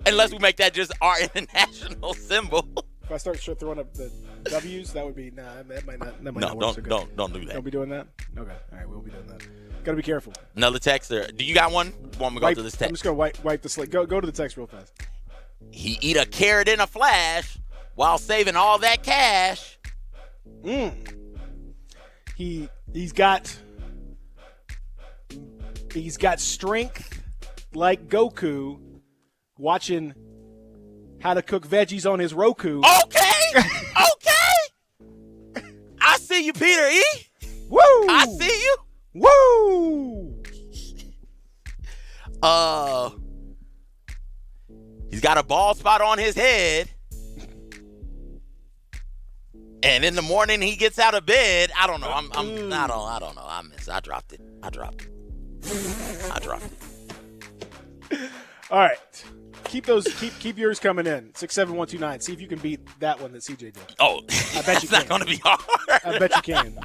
unless we make that just our international symbol. If I start throwing up the W's, that would be that might not. That might No, not work so good. don't do that. Don't be doing that. Okay. All right, we'll be doing that. Gotta be careful. Another texter. Do you got one? Want me to go to this I'm text? just gonna wipe the slate. Go to the text real fast. He eat a carrot in a flash while saving all that cash. He's got strength like Goku watching how to cook veggies on his Roku. Okay. I see you, Peter E. Woo! I see you. Woo! He's got a bald spot on his head. And in the morning he gets out of bed. I don't know. I don't know. I dropped it. All right. Keep yours coming in. 67129. See if you can beat that one that CJ did. Oh, I bet that's you not can. going to be hard. I bet you can.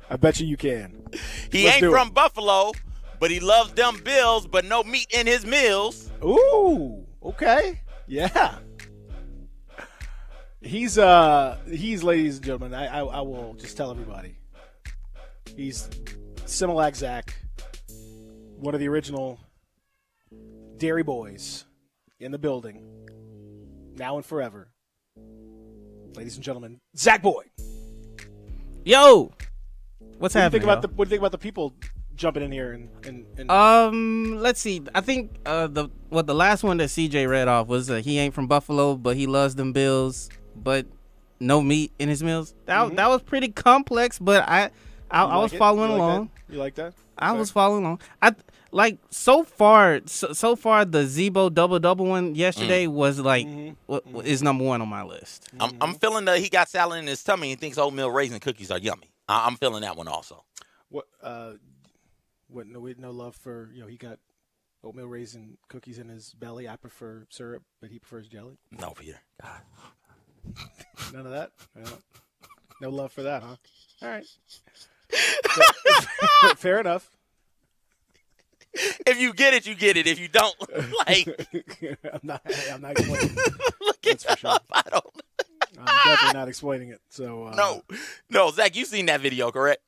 I bet you can. He Let's ain't do from it. Buffalo, but he loves them Bills, but no meat in his meals. Ooh, okay. Yeah. He's ladies and gentlemen, I will just tell everybody. He's Similac Zach, one of the original Dairy Boys in the building, now and forever. Ladies and gentlemen, Zach Boy. Yo, what's What do you happening? think about the people jumping in here and Let's see. I think the last one that CJ read off was he ain't from Buffalo, but he loves them Bills, but no meat in his meals. That was pretty complex, but I was following along. You like that? I was following along. I like so far the Zebo double one yesterday was like is number one on my list. I'm feeling that he got salad in his tummy and thinks oatmeal raisin cookies are yummy. I'm feeling that one also. No love for, he got oatmeal raisin cookies in his belly. I prefer syrup, but he prefers jelly. No, Peter. God. None of that? No love for that, huh? All right. Fair enough. If you get it, you get it. If you don't, like, I'm not explaining it. look That's it for sure. up. I don't. I'm definitely not explaining it. So No, Zach, you've seen that video, correct?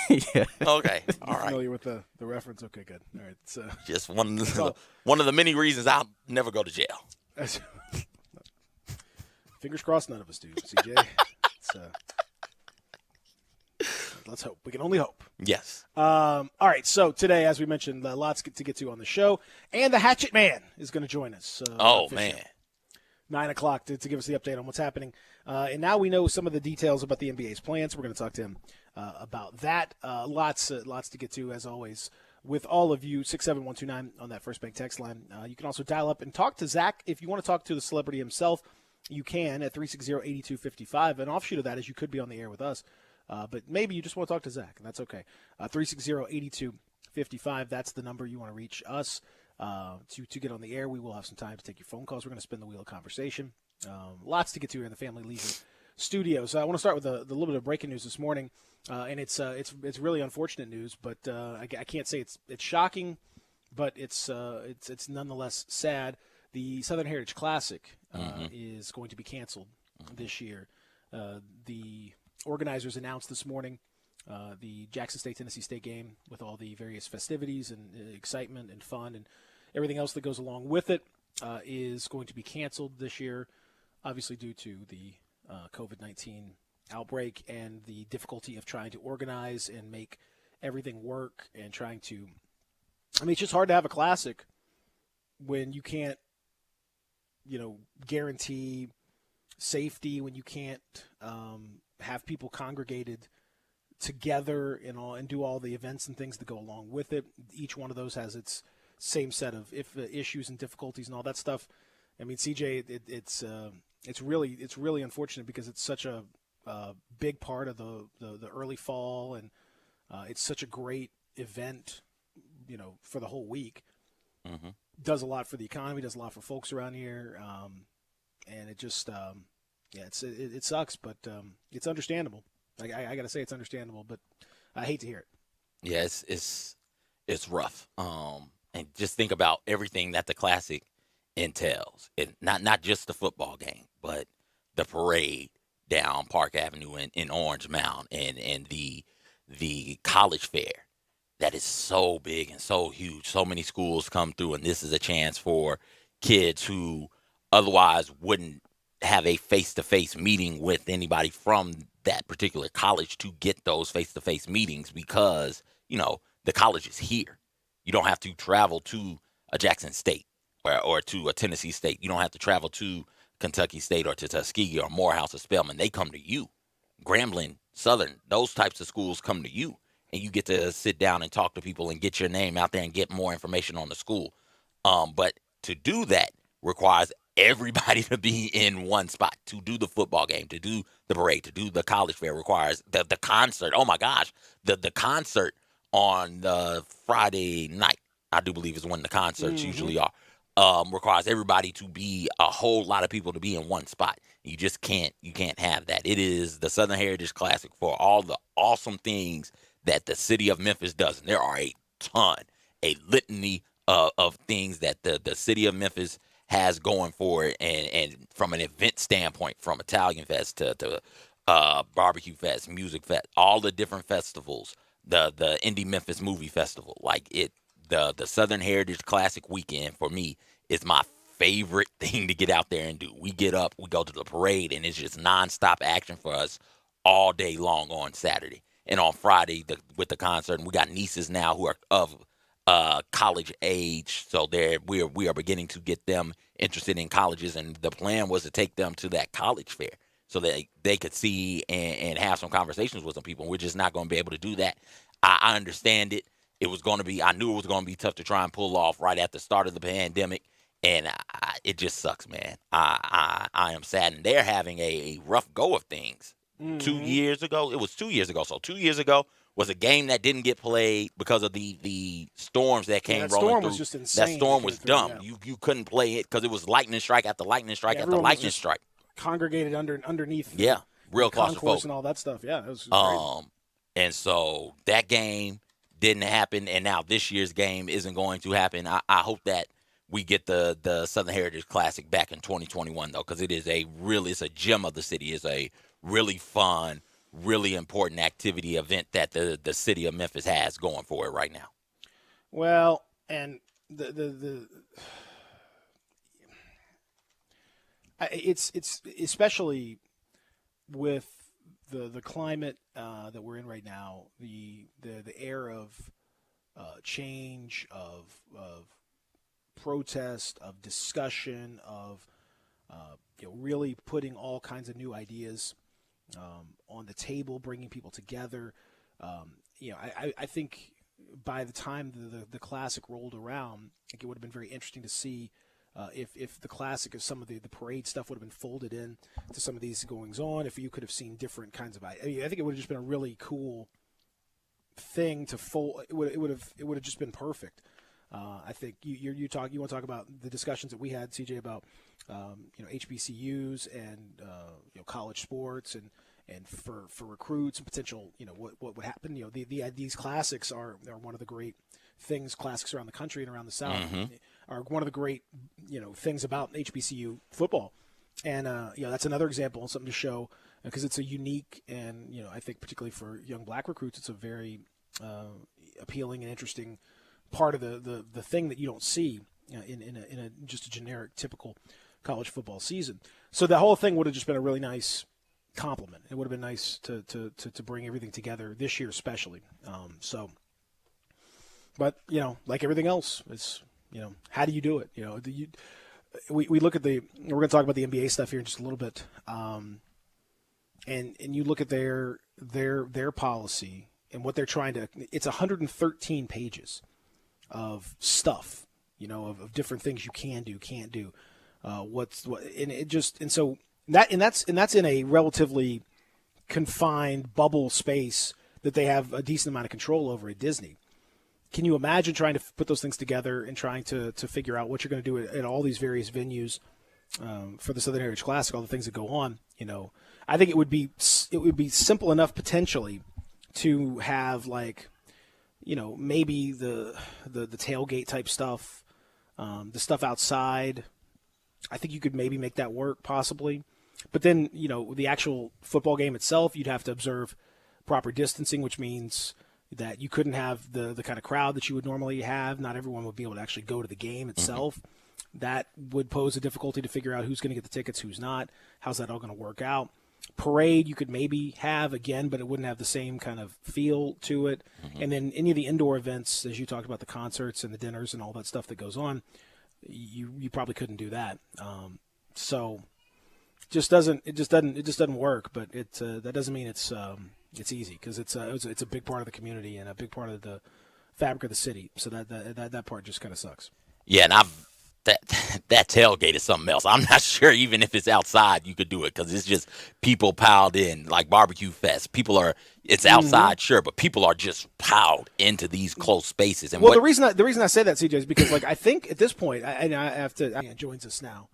Yeah. Okay, all right. familiar with the reference? Okay, good. All right. So Just one of the many reasons I'll never go to jail. fingers crossed, none of us do, CJ. Let's hope. We can only hope. Yes. All right. So today, as we mentioned, lots to get to on the show, and the Hatchet Man is going to join us. Man. 9 o'clock to give us the update on what's happening. And now we know some of the details about the NBA's plans. We're going to talk to him about that. Lots to get to, as always, with all of you. 67129 on that First Bank text line. You can also dial up and talk to Zach. If you want to talk to the celebrity himself, you can at 360-8255. An offshoot of that is you could be on the air with us. But maybe you just want to talk to Zach, and that's okay. 360-8255, that's the number you want to reach us to get on the air. We will have some time to take your phone calls. We're going to spin the wheel of conversation. Lots to get to here in the Family Leisure Studios. I want to start with a little bit of breaking news this morning, and it's really unfortunate news, but I can't say it's shocking, but it's nonetheless sad. The Southern Heritage Classic is going to be canceled this year. The organizers announced this morning the Jackson State Tennessee State game with all the various festivities and excitement and fun and everything else that goes along with it is going to be canceled this year, obviously due to the COVID-19 outbreak and the difficulty of trying to organize and make everything work and trying to – I mean, it's just hard to have a classic when you can't, guarantee safety, when you can't have people congregated together and do all the events and things that go along with it. Each one of those has its same set of issues and difficulties and all that stuff. I mean, CJ, it's really unfortunate because it's such a big part of the early fall, and it's such a great event, for the whole week. Mm-hmm. Does a lot for the economy, does a lot for folks around here, and it just it sucks, but it's understandable. I got to say it's understandable, but I hate to hear it. Yeah, it's rough. And just think about everything that the Classic entails. Not just the football game, but the parade down Park Avenue in Orange Mound and the college fair that is so big and so huge. So many schools come through, and this is a chance for kids who otherwise wouldn't have a face-to-face meeting with anybody from that particular college to get those face-to-face meetings because, the college is here. You don't have to travel to a Jackson State or to a Tennessee State. You don't have to travel to Kentucky State or to Tuskegee or Morehouse or Spelman. They come to you. Grambling, Southern, those types of schools come to you, and you get to sit down and talk to people and get your name out there and get more information on the school. But to do that requires everybody to be in one spot. To do the football game, to do the parade, to do the college fair requires the concert. Oh my gosh, the concert on the Friday night, I do believe is when the concerts usually are, requires everybody to be, a whole lot of people to be in one spot. You just can't have that. It is the Southern Heritage Classic for all the awesome things that the city of Memphis does. And there are a litany of things that the city of Memphis has going for it, and from an event standpoint, from Italian Fest to Barbecue Fest, Music Fest, all the different festivals, the Indie Memphis Movie Festival, the Southern Heritage Classic weekend for me is my favorite thing to get out there and do. We get up, we go to the parade, and it's just nonstop action for us all day long on Saturday. and on Friday with the concert. And we got nieces now who are of college age, so we are beginning to get them interested in colleges. And the plan was to take them to that college fair so that they could see and have some conversations with some people. And we're just not going to be able to do that. I understand it. It was going to be. I knew it was going to be tough to try and pull off right at the start of the pandemic. And it just sucks, man. I am saddened. They're having a rough go of things. 2 years ago, it was 2 years ago. So 2 years ago was a game that didn't get played because of the storms that came that rolling storm through. was just insane. That storm was dumb. Yeah. You couldn't play it because it was lightning strike after lightning strike after Everyone was lightning just strike. Congregated underneath. Yeah, real concourse claustrophobic. and all that stuff. Yeah, it was crazy. And so that game didn't happen, and now this year's game isn't going to happen. I hope that we get the Southern Heritage Classic back in 2021 though, because it's a gem of the city. It's a really fun, really important activity event that the city of Memphis has going for it right now. Well, and it's especially with the climate that we're in right now, the air of change, of protest, of discussion, of really putting all kinds of new ideas on the table, bringing people together. I think by the time the Classic rolled around, I think it would have been very interesting to see if the Classic, if some of the parade stuff would have been folded in to some of these goings on, if you could have seen different kinds of. I think it would have just been a really cool thing to fold. It would have just been perfect. I think you want to talk about the discussions that we had, CJ, about HBCUs and college sports and for recruits and potential what would happen. These classics are one of the great things. Classics around the country and around the South are one of the great things about HBCU football, and that's another example, something to show because it's a unique and I think particularly for young black recruits, it's a very appealing and interesting part of the thing that you don't see in a just a generic typical college football season. So the whole thing would have just been a really nice compliment. It would have been nice to bring everything together this year, especially. But like everything else, it's how do you do it? We look at we're going to talk about the NBA stuff here in just a little bit, and you look at their policy and what they're trying to. It's 113 pages of stuff, of different things you can do, can't do, that's in a relatively confined bubble space that they have a decent amount of control over at Disney. Can you imagine trying to put those things together and trying to figure out what you're going to do at all these various venues for the Southern Heritage Classic, all the things that go on? I think it would be simple enough potentially to have maybe the tailgate type stuff, the stuff outside. I think you could maybe make that work possibly. But then, the actual football game itself, you'd have to observe proper distancing, which means that you couldn't have the kind of crowd that you would normally have. Not everyone would be able to actually go to the game itself. That would pose a difficulty to figure out who's going to get the tickets, who's not. How's that all going to work out? Parade you could maybe have again, but it wouldn't have the same kind of feel to it. And then any of the indoor events, as you talked about, the concerts and the dinners and all that stuff that goes on, you probably couldn't do that. So it just doesn't work. But that doesn't mean it's easy, because it's a big part of the community and a big part of the fabric of the city. So that part just kind of sucks. Yeah, and that tailgate is something else. I'm not sure even if it's outside you could do it, because it's just people piled in like barbecue fest. It's outside, sure, but people are just piled into these close spaces. And the reason I say that, CJ, is because I think at this point, joins us now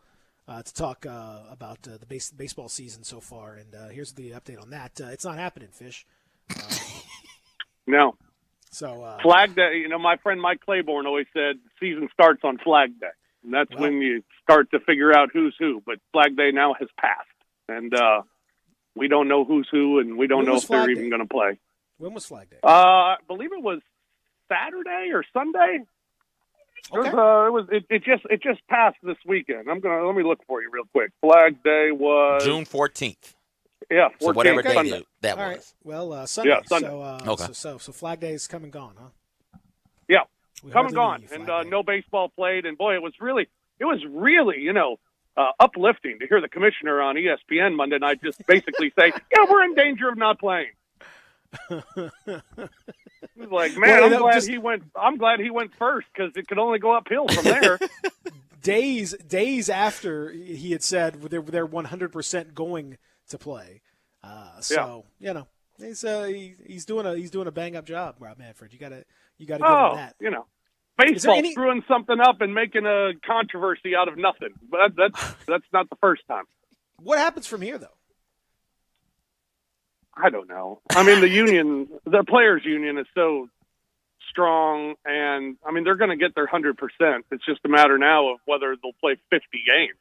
to talk about the baseball season so far, and here's the update on that. It's not happening, Fish. No. So Flag Day, my friend Mike Claiborne always said season starts on Flag Day. And that's when you start to figure out who's who. But Flag Day now has passed. And we don't know who's who, and we don't know if they're even going to play. When was Flag Day? I believe it was Saturday or Sunday. Okay. It just passed this weekend. Let me look for you real quick. Flag Day was June 14th. Yeah, 14th So whatever day Sunday. that All right. was. Well, Sunday. Yeah, Sunday. Okay. So Flag Day is come and gone, huh? Yeah, We come and hardly gone, need you, and Flag Day. no baseball played. And boy, it was really, uplifting to hear the commissioner on ESPN Monday night just basically say, "Yeah, we're in danger of not playing." He was like, "Man, Well, I'm that glad just- he went. I'm glad he went first because it could only go uphill from there." Days after he had said they're 100% going to play. So he's doing a bang up job, Rob Manfred. You gotta give him that. Baseball any- screwing something up and making a controversy out of nothing. But that's not the first time. What happens from here, though? I don't know. I mean, the players' union is so strong, and I mean, they're going to get their 100%. It's just a matter now of whether they'll play 50 games,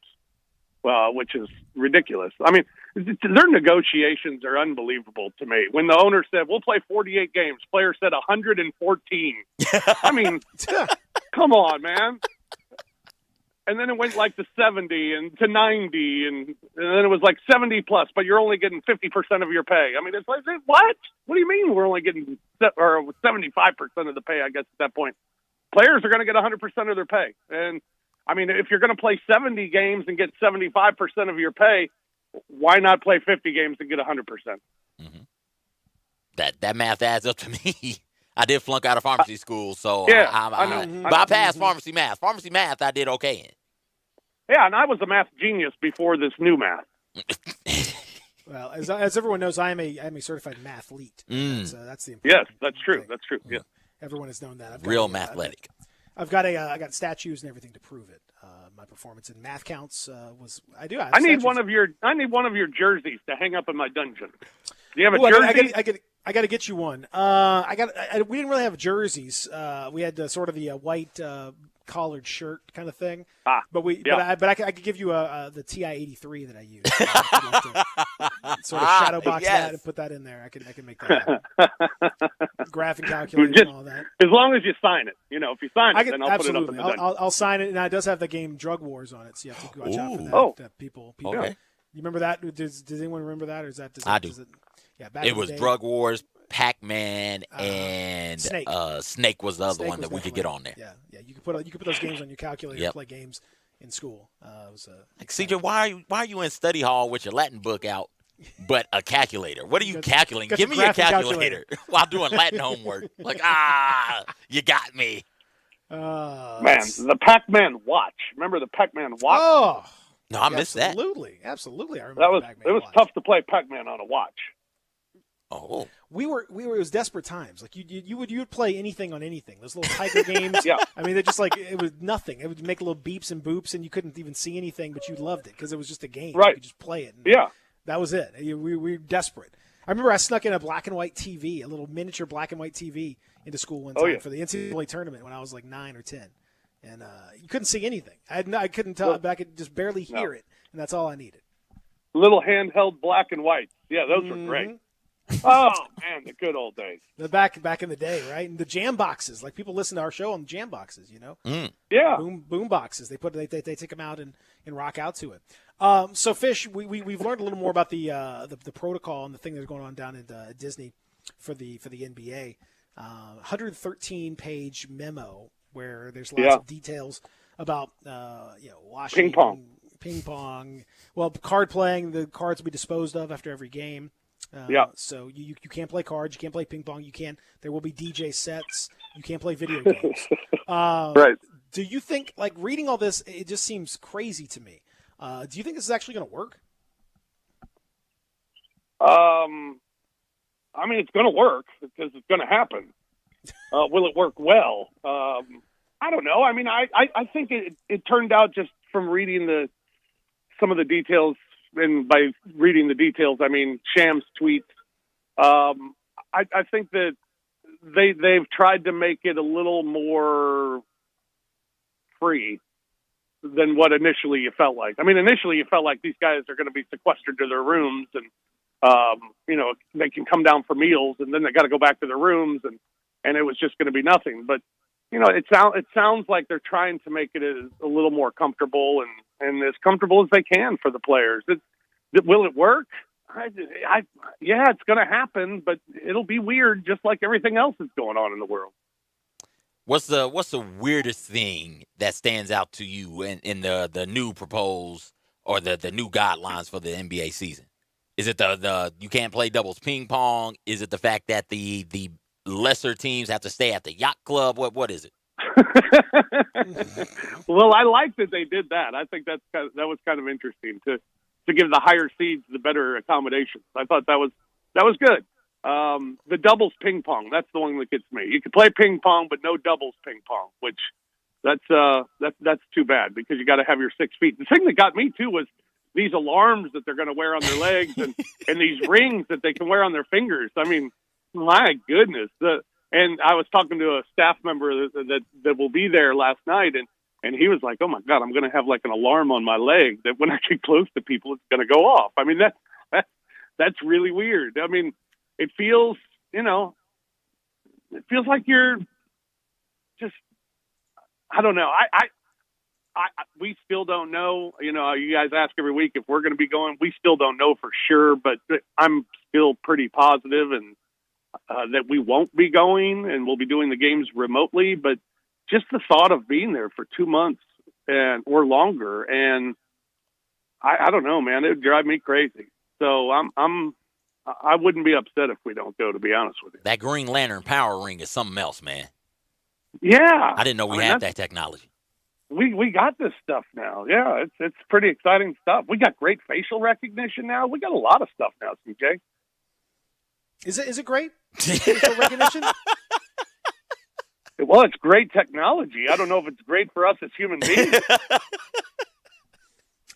which is ridiculous. I mean, their negotiations are unbelievable to me. When the owner said, "We'll play 48 games," player said 114. I mean, come on, man. And then it went like to 70 and to 90, and then it was like 70 plus, but you're only getting 50% of your pay. I mean, it's like, what? What do you mean we're only getting 75% of the pay, I guess, at that point? Players are going to get 100% of their pay. And, I mean, if you're going to play 70 games and get 75% of your pay, why not play 50 games and get 100%? That math adds up to me. I did flunk out of pharmacy school, so Yeah, I I know. But I passed pharmacy math. Pharmacy math, I did okay in. Yeah, and I was a math genius before this new math. Well, as everyone knows, I am a certified mathlete. That's the important Yes, that's true. thing. That's true. Yeah. Everyone has known that. Real mathletic. I got statues and everything to prove it. My performance in math counts was I do. I need one of your jerseys to hang up in my dungeon. Do you have a Ooh, jersey? I got to get you one. We didn't really have jerseys. We had sort of the white collared shirt kind of thing. But I could give you the TI-83 that I use. Sort of shadow box yes. that and put that in there. I can make that happen. Graphic calculator and all that. As long as you sign it. If you sign it, then I'll put it up in Absolutely. the dungeon. I'll sign it, and it does have the game Drug Wars on it, so you have to watch out for that. Oh. That people. Okay. You remember that? Does anyone remember that, or is that? I do. Yeah, back It in the was day. Drug Wars, Pac-Man, and Snake. Snake was the other Snake one was that we could get on definitely- there. Yeah. You could put those games on your calculator Yep. and play games in school. It was Like, CJ, why are you in study hall with your Latin book out, but a calculator? What are you calculating? got Give your me your graphic calculator while doing Latin homework. Like, you got me. Man, the Pac-Man watch. Remember the Pac-Man watch? Oh, No, I missed that. absolutely. I remember That was Pac-Man it was watch. tough to play Pac-Man on a watch. Oh, We were it was desperate times. Like you would play anything on anything. Those little tiger games. Yeah. I mean, they're just like it was nothing. It would make little beeps and boops, and you couldn't even see anything, but you loved it because it was just a game. Right. You could just play it. And Yeah. that was it. We were desperate. I remember I snuck in a black and white TV, a little miniature black and white TV, into school one time yeah. for the NCAA tournament when I was like 9 or 10, and you couldn't see anything. I couldn't tell. I could just barely hear it, and that's all I needed. Little handheld black and white. Yeah, those were great. Oh man, the good old days. The back in the day, right? And the jam boxes, like people listen to our show on jam boxes, Yeah. boom boxes. They take them out and rock out to it. So Fish, we've learned a little more about the protocol and the thing that's going on down at Disney for the NBA. 113 page memo where there's lots of details about washing, ping pong. Well, card playing, the cards will be disposed of after every game. So you can't play cards, you can't play ping pong, there will be DJ sets, you can't play video games. Right. Do you think, like, reading all this, it just seems crazy to me. Do you think this is actually going to work? I mean, it's going to work because it's going to happen. Will it work well? I don't know. I mean, I think it turned out just from reading some of the details, and by reading the details, I mean Shams' tweets. I think that they've tried to make it a little more free than what initially you felt like. I mean, initially you felt like these guys are going to be sequestered to their rooms, and they can come down for meals, and then they got to go back to their rooms, and it was just going to be nothing. But it sounds like they're trying to make it a little more comfortable and as comfortable as they can for the players. Will it work? yeah, it's going to happen, but it'll be weird, just like everything else that's going on in the world. What's the weirdest thing that stands out to you in the new proposed or the new guidelines for the NBA season? Is it the you can't play doubles ping pong? Is it the fact that the lesser teams have to stay at the yacht club? What is it? Well, I like that they did that. I think that was kind of interesting to give the higher seeds the better accommodations. I thought that was good. The doubles ping pong, that's the one that gets me. You can play ping pong, but no doubles ping pong, which that's too bad because you got to have your 6 feet. The thing that got me too was these alarms that they're going to wear on their legs and these rings that they can wear on their fingers. I mean, my goodness. And I was talking to a staff member that will be there last night, and he was like, "Oh my God, I'm going to have like an alarm on my leg that when I get close to people, it's going to go off." I mean, that's really weird. I mean, it feels like you're just, I don't know. We still don't know. You guys ask every week if we're going to be going. We still don't know for sure, but I'm still pretty positive and that we won't be going and we'll be doing the games remotely. But just the thought of being there for 2 months or longer, and I don't know, man, it would drive me crazy. So I wouldn't be upset if we don't go, to be honest with you. That Green Lantern power ring is something else, man. Yeah, I didn't know we had that technology. We got this stuff now. Yeah, it's pretty exciting stuff. We got great facial recognition now. We got a lot of stuff now, CJ. Is it great? Facial recognition? Well, it's great technology. I don't know if it's great for us as human beings.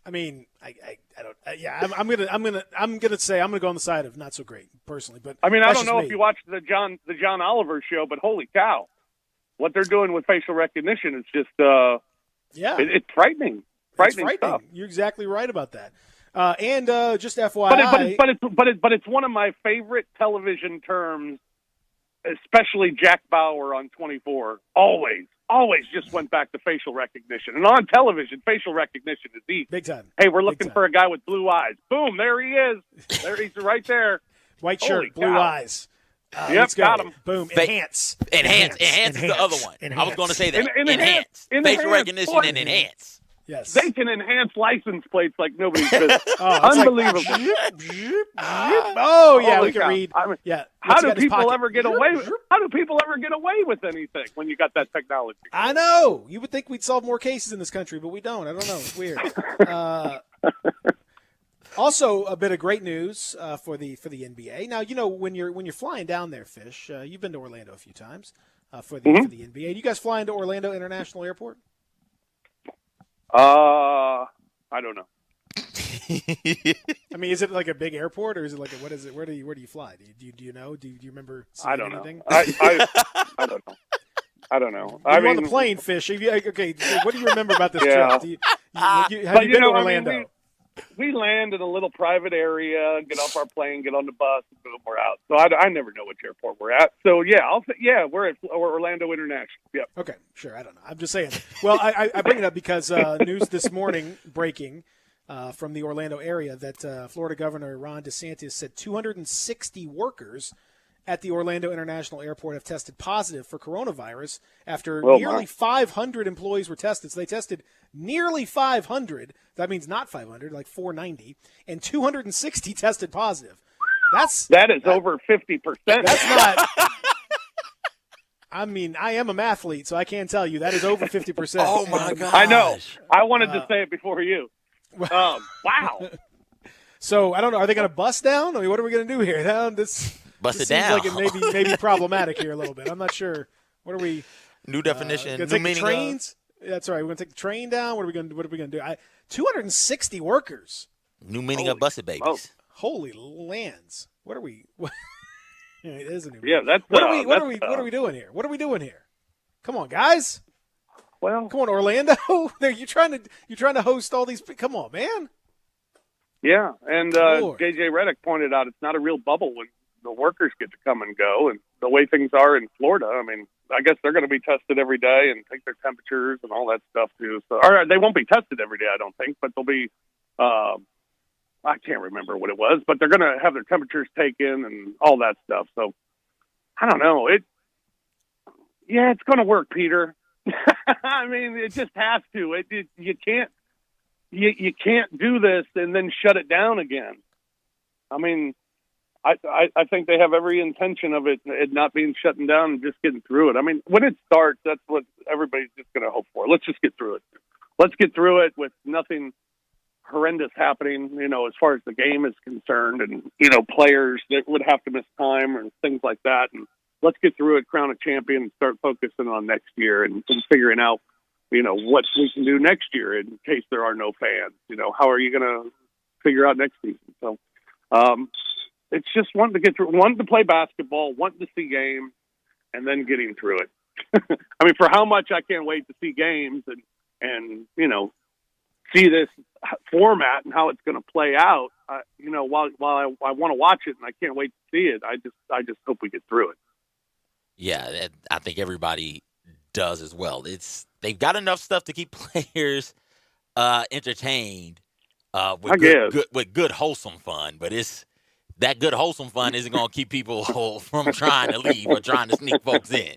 I mean, I don't. Yeah, I'm gonna say I'm gonna go on the side of not so great personally. But I mean, I that's don't know just if me. you watched the John Oliver show, but holy cow, what they're doing with facial recognition is just Yeah, it's frightening. it's Frightening frightening. stuff. You're exactly right about that. And just FYI, But it's one of my favorite television terms, especially Jack Bauer on 24. Always just went back to facial recognition. And on television, facial recognition is easy. big time. Hey, we're Big looking time. for a guy with blue eyes. Boom, there he is. There he's right there. White Holy shirt, blue cow. eyes. Yep, Let's go. got him. Boom. Fa- Enhance. Enhance is the other one. I was going to say that. Enhance. Facial recognition Boy. and enhance. Yes. They can enhance license plates like nobody's business. Oh, it's Unbelievable. Oh yeah, Holy we can cow. read. I mean, Yeah. How What's do he got in his people pocket? ever get away? How do people ever get away with anything when you got that technology? I know. You would think we'd solve more cases in this country, but we don't. I don't know. It's weird. Also, a bit of great news for the NBA. Now, when you're flying down there, Fish, you've been to Orlando a few times for the NBA. You guys fly into Orlando International Airport? I don't know. I mean, is it like a big airport, or is it like what is it? Where do you fly? Do you know? Do you remember seeing I don't know. anything? I don't know. I don't know. When you're on the plane, Fish. Okay, what do you remember about this Yeah. trip? Have you been to Orlando? We land in a little private area, get off our plane, get on the bus, and boom, we're out. So I never know which airport we're at. So yeah, we're at Orlando International. Yep. Okay, sure. I don't know. I'm just saying. Well, I bring it up because news this morning breaking from the Orlando area that Florida Governor Ron DeSantis said 260 workers at the Orlando International Airport have tested positive for coronavirus after nearly 500 employees were tested. So they tested nearly 500. That means not 500, like 490, and 260 tested positive. That is over 50%. That's not. I mean, I am a mathlete, so I can't tell you that is over 50%. Oh my God! I know. I wanted to say it before you. Wow. So I don't know. Are they going to bust down? I mean, what are we going to do here? This Bust it seems down. like it may be problematic here a little bit. I'm not sure. What are we? New definition. Going to New take the meaning. trains? That's right. We're going to take the train down. What are we going to do? 260 workers. New meaning of busted babies. Oh. Holy lands! What are we? Yeah, it is a new. Yeah, that's What are we doing here? What are we doing here? Come on, guys! well. Come on, Orlando! You're trying to host all these. Come on, man! Yeah, and Lord. JJ Redick pointed out it's not a real bubble when the workers get to come and go, and the way things are in Florida. I mean, I guess they're going to be tested every day and take their temperatures and all that stuff too. So, or they won't be tested every day, I don't think, but they'll be I can't remember what it was, but they're going to have their temperatures taken and all that stuff. So I don't know. It's going to work, Peter. I mean, it just has to. You can't do this and then shut it down again. I mean, I think they have every intention of it not being shut down and just getting through it. I mean, when it starts, that's what everybody's just going to hope for. Let's just get through it. Let's get through it with nothing horrendous happening, as far as the game is concerned, and, players that would have to miss time and things like that. And let's get through it, crown a champion, and start focusing on next year and figuring out, what we can do next year in case there are no fans. How are you going to figure out next season? So it's just wanting to get through, wanting to play basketball, wanting to see games, and then getting through it. I mean, for how much I can't wait to see games and see this format and how it's going to play out. While I want to watch it and I can't wait to see it, I just hope we get through it. Yeah, I think everybody does as well. They've got enough stuff to keep players entertained with good wholesome fun, but that good wholesome fun isn't going to keep people from trying to leave or trying to sneak folks in.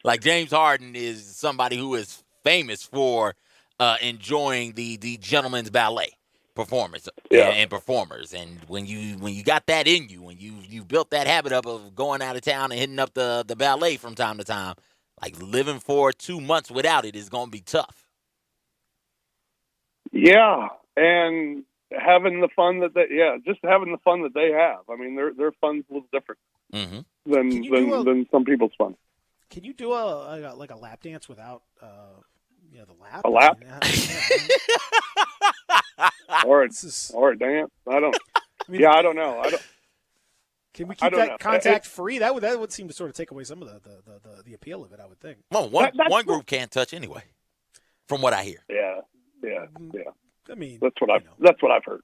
Like James Harden is somebody who is famous for enjoying the gentleman's ballet performance and performers. And when you got that in you, when you built that habit up of going out of town and hitting up the ballet from time to time, like living for 2 months without it is going to be tough. Yeah, and having the fun just having the fun that they have. I mean, their fun's a little different than some people's fun. Can you do a lap dance without the lap? A lap? Or a dance? I don't. I don't know. Can we keep that contact free? That would seem to sort of take away some of the appeal of it, I would think. Well, one group can't touch anyway, from what I hear. Yeah. I mean, that's what I've heard.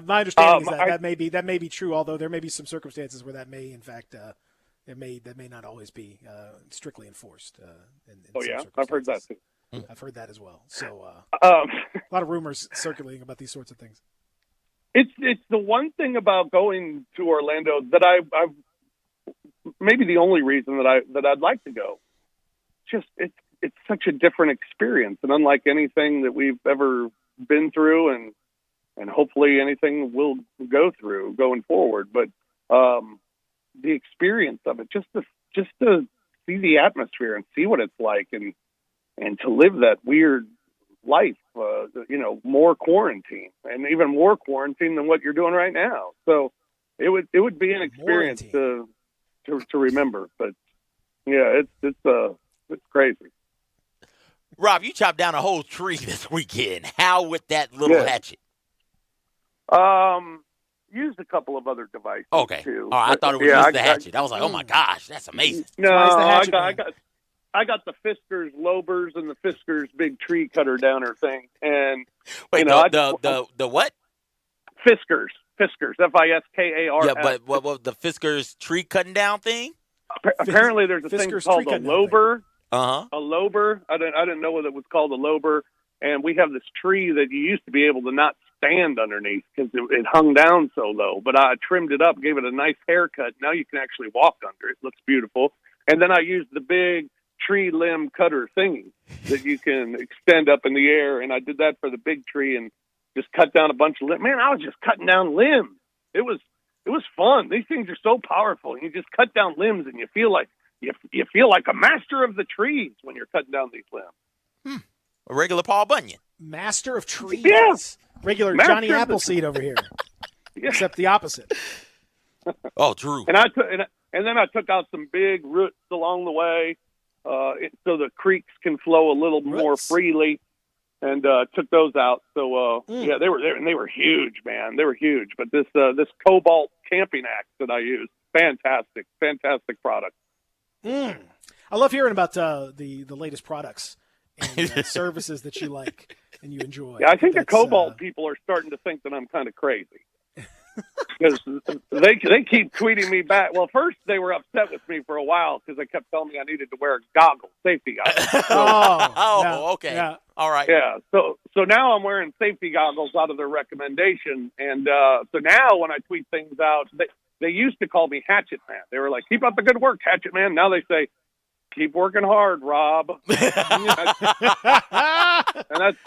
My understanding is that may be true, although there may be some circumstances where that may, in fact, that may not always be strictly enforced. I've heard that too. I've heard that as well. So a lot of rumors circulating about these sorts of things. It's the one thing about going to Orlando that I've maybe the only reason that I'd like to go. Just it's such a different experience, and unlike anything that we've ever been through, and hopefully anything we'll go through going forward. But the experience of it, just to see the atmosphere and see what it's like, and to live that weird life, more quarantine, and even more quarantine than what you're doing right now. So it would be an experience to remember. But yeah, it's crazy. Rob, you chopped down a whole tree this weekend. How with that little hatchet? Used a couple of other devices. Okay. Too. I thought it was just the hatchet. I was like, oh my gosh, that's amazing. No, hatchet, I got the Fiskars Lobers and the Fiskars big tree cutter downer thing. And wait, the what? Fiskars, Fiskars. Yeah, but what the Fiskars tree cutting down thing? Apparently, there's a thing called a Lober. A Lober. I didn't know what it was called, a Lober. And we have this tree that you used to be able to not stand underneath because it hung down so low. But I trimmed it up, gave it a nice haircut. Now you can actually walk under it. It looks beautiful. And then I used the big tree limb cutter thingy that you can extend up in the air. And I did that for the big tree and just cut down a bunch of limbs. Man, I was just cutting down limbs. It was fun. These things are so powerful. You just cut down limbs and you feel like a master of the trees when you're cutting down these limbs. A regular Paul Bunyan. Master of trees. Yes. Regular Master Johnny Appleseed over here. Yeah. Except the opposite. Oh, true. And then I took out some big roots along the way, so the creeks can flow a little more freely, and took those out. So yeah, they were huge, man. They were huge. But this Cobalt camping axe that I use, fantastic product. I love hearing about the latest products and services that you like and you enjoy. Yeah, I think the Cobalt people are starting to think that I'm kind of crazy. Because they keep tweeting me back. Well, first they were upset with me for a while because they kept telling me I needed to wear goggles, safety goggles. Okay. Yeah. All right. Yeah. So now I'm wearing safety goggles out of their recommendation, and so now when I tweet things out, they used to call me Hatchet Man. They were like, "Keep up the good work, Hatchet Man." Now they say, "Keep working hard, Rob." and that's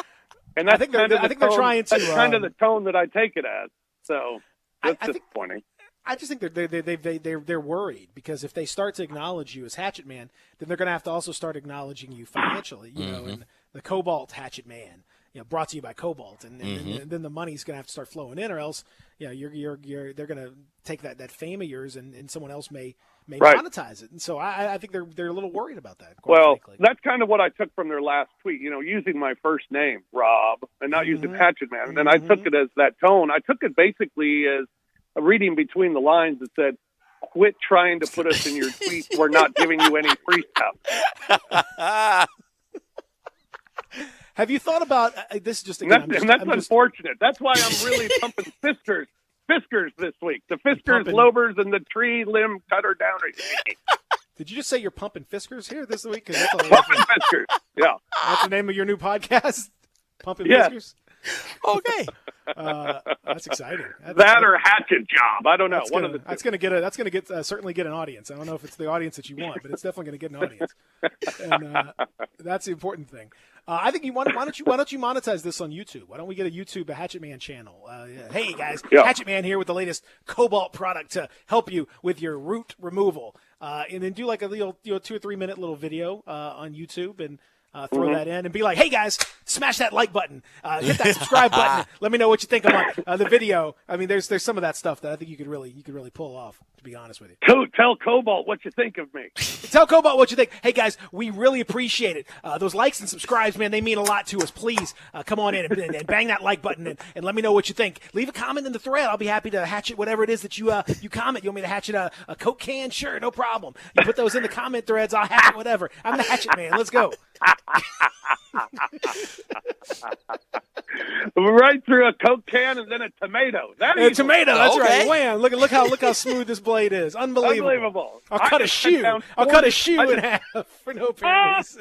I think they're trying to. That's kind of the tone that I take it as. So that's disappointing. I just think they're worried because if they start to acknowledge you as Hatchet Man, then they're going to have to also start acknowledging you financially. You know, and the Cobalt Hatchet Man, brought to you by Cobalt, and then the money's going to have to start flowing in, or else, they're going to take that fame of yours, and someone else may monetize it. And so I think they're a little worried about that. Well, frankly. that's kind of what I took from their last tweet. Using my first name, Rob, and not using Hatchet Man, and then I took it as that tone. I took it basically as a reading between the lines that said, "Quit trying to put us in your tweets. We're not giving you any free stuff." Have you thought about this? Just again, that's unfortunate. That's why I'm really pumping Fiskars this week. The Fiskars, Lobers, and the tree limb cutter downer. Did you just say you're pumping Fiskars here this week? Pumping Fiskars. Yeah, that's the name of your new podcast. Pumping yes. Fiskars. Okay. That's exciting. That or Hatchet Job. I don't know. One of the two. That's going to certainly get an audience. I don't know if it's the audience that you want, but it's definitely going to get an audience. And that's the important thing. I think why don't you monetize this on YouTube? Why don't we get a Hatchet Man channel? Hey guys, Hatchet Man here with the latest Cobalt product to help you with your root removal. And then do like a little 2 or 3 minute little video on YouTube and throw that in and be like, "Hey guys, smash that like button, hit that subscribe button. Let me know what you think about the video." I mean, there's some of that stuff that I think you could really pull off. To be honest with you, tell Cobalt what you think of me. Tell Cobalt what you think. Hey guys, we really appreciate it. Those likes and subscribes, man, they mean a lot to us. Please come on in and bang that like button and let me know what you think. Leave a comment in the thread. I'll be happy to hatchet whatever it is that you comment. You want me to hatchet a Coke can? Sure, no problem. You put those in the comment threads. I'll hatchet whatever. I'm the Hatchet Man. Let's go. Right through a Coke can and then a tomato. Tomato. That's right. Wham! Look how smooth this blade is. Unbelievable. I'll cut a shoe in half for no pennies.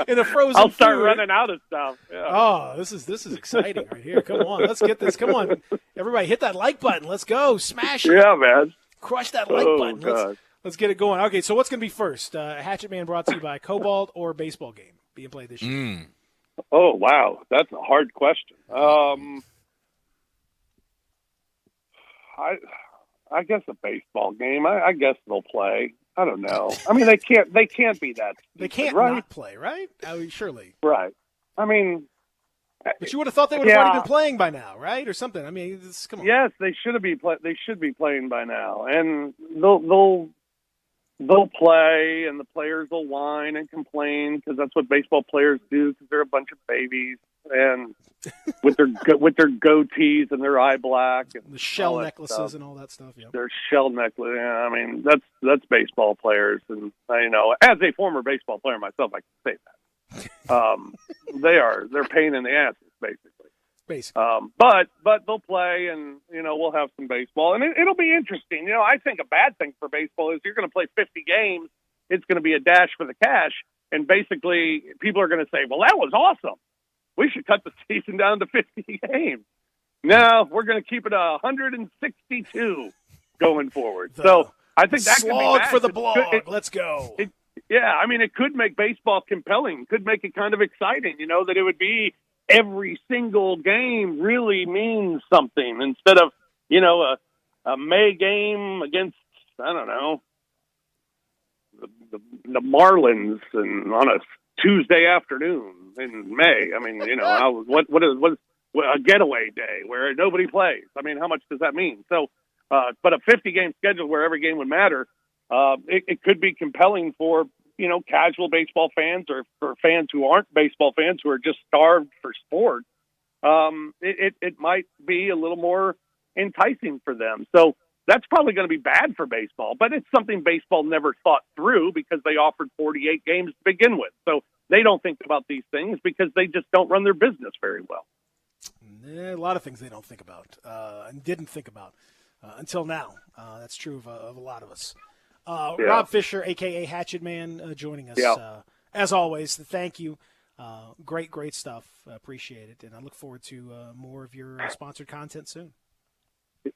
In a frozen. I'll start food. running out of stuff. Yeah. Oh, this is exciting right here. Come on, let's get this. Come on, everybody, hit that like button. Let's go, smash it. Yeah, man. Crush that like button. God. Let's get it going. Okay, so what's going to be first? Hatchet Man brought to you by Cobalt or baseball game being played this year? Oh, wow. That's a hard question. I guess a baseball game. I guess they'll play. I don't know. I mean, they can't be that stupid, They can't right? not play, right? I mean, surely. Right. I mean, but you would have thought they would have already been playing by now, right, or something. I mean, come on. Yes, they should be playing by now, and they'll play, and the players will whine and complain because that's what baseball players do because they're a bunch of babies and with their goatees and their eye black and the shell necklaces and all that stuff. Yeah, their shell necklace. Yeah, I mean that's baseball players, and as a former baseball player myself, I can say that they're pain in the asses basically. But they'll play, and we'll have some baseball, and it'll be interesting. I think a bad thing for baseball is you're going to play 50 games. It's going to be a dash for the cash, and basically people are going to say, "Well, that was awesome. We should cut the season down to 50 games." No, we're going to keep it 162 going forward. So I think that could be bad. For the blog. Let's go. It could make baseball compelling. Could make it kind of exciting. That it would be. Every single game really means something instead of, a May game against, I don't know, the Marlins and on a Tuesday afternoon in May. I mean, what is a getaway day where nobody plays? I mean, how much does that mean? So, but a 50-game schedule where every game would matter, it could be compelling for casual baseball fans or for fans who aren't baseball fans who are just starved for sport. It might be a little more enticing for them. So that's probably going to be bad for baseball, but it's something baseball never thought through because they offered 48 games to begin with. So they don't think about these things because they just don't run their business very well. A lot of things they don't think about and didn't think about until now. That's true of a lot of us. Rob Fisher, a.k.a. Hatchet Man, joining us. as always, thank you. Great stuff. Appreciate it, and I look forward to more of your sponsored content soon.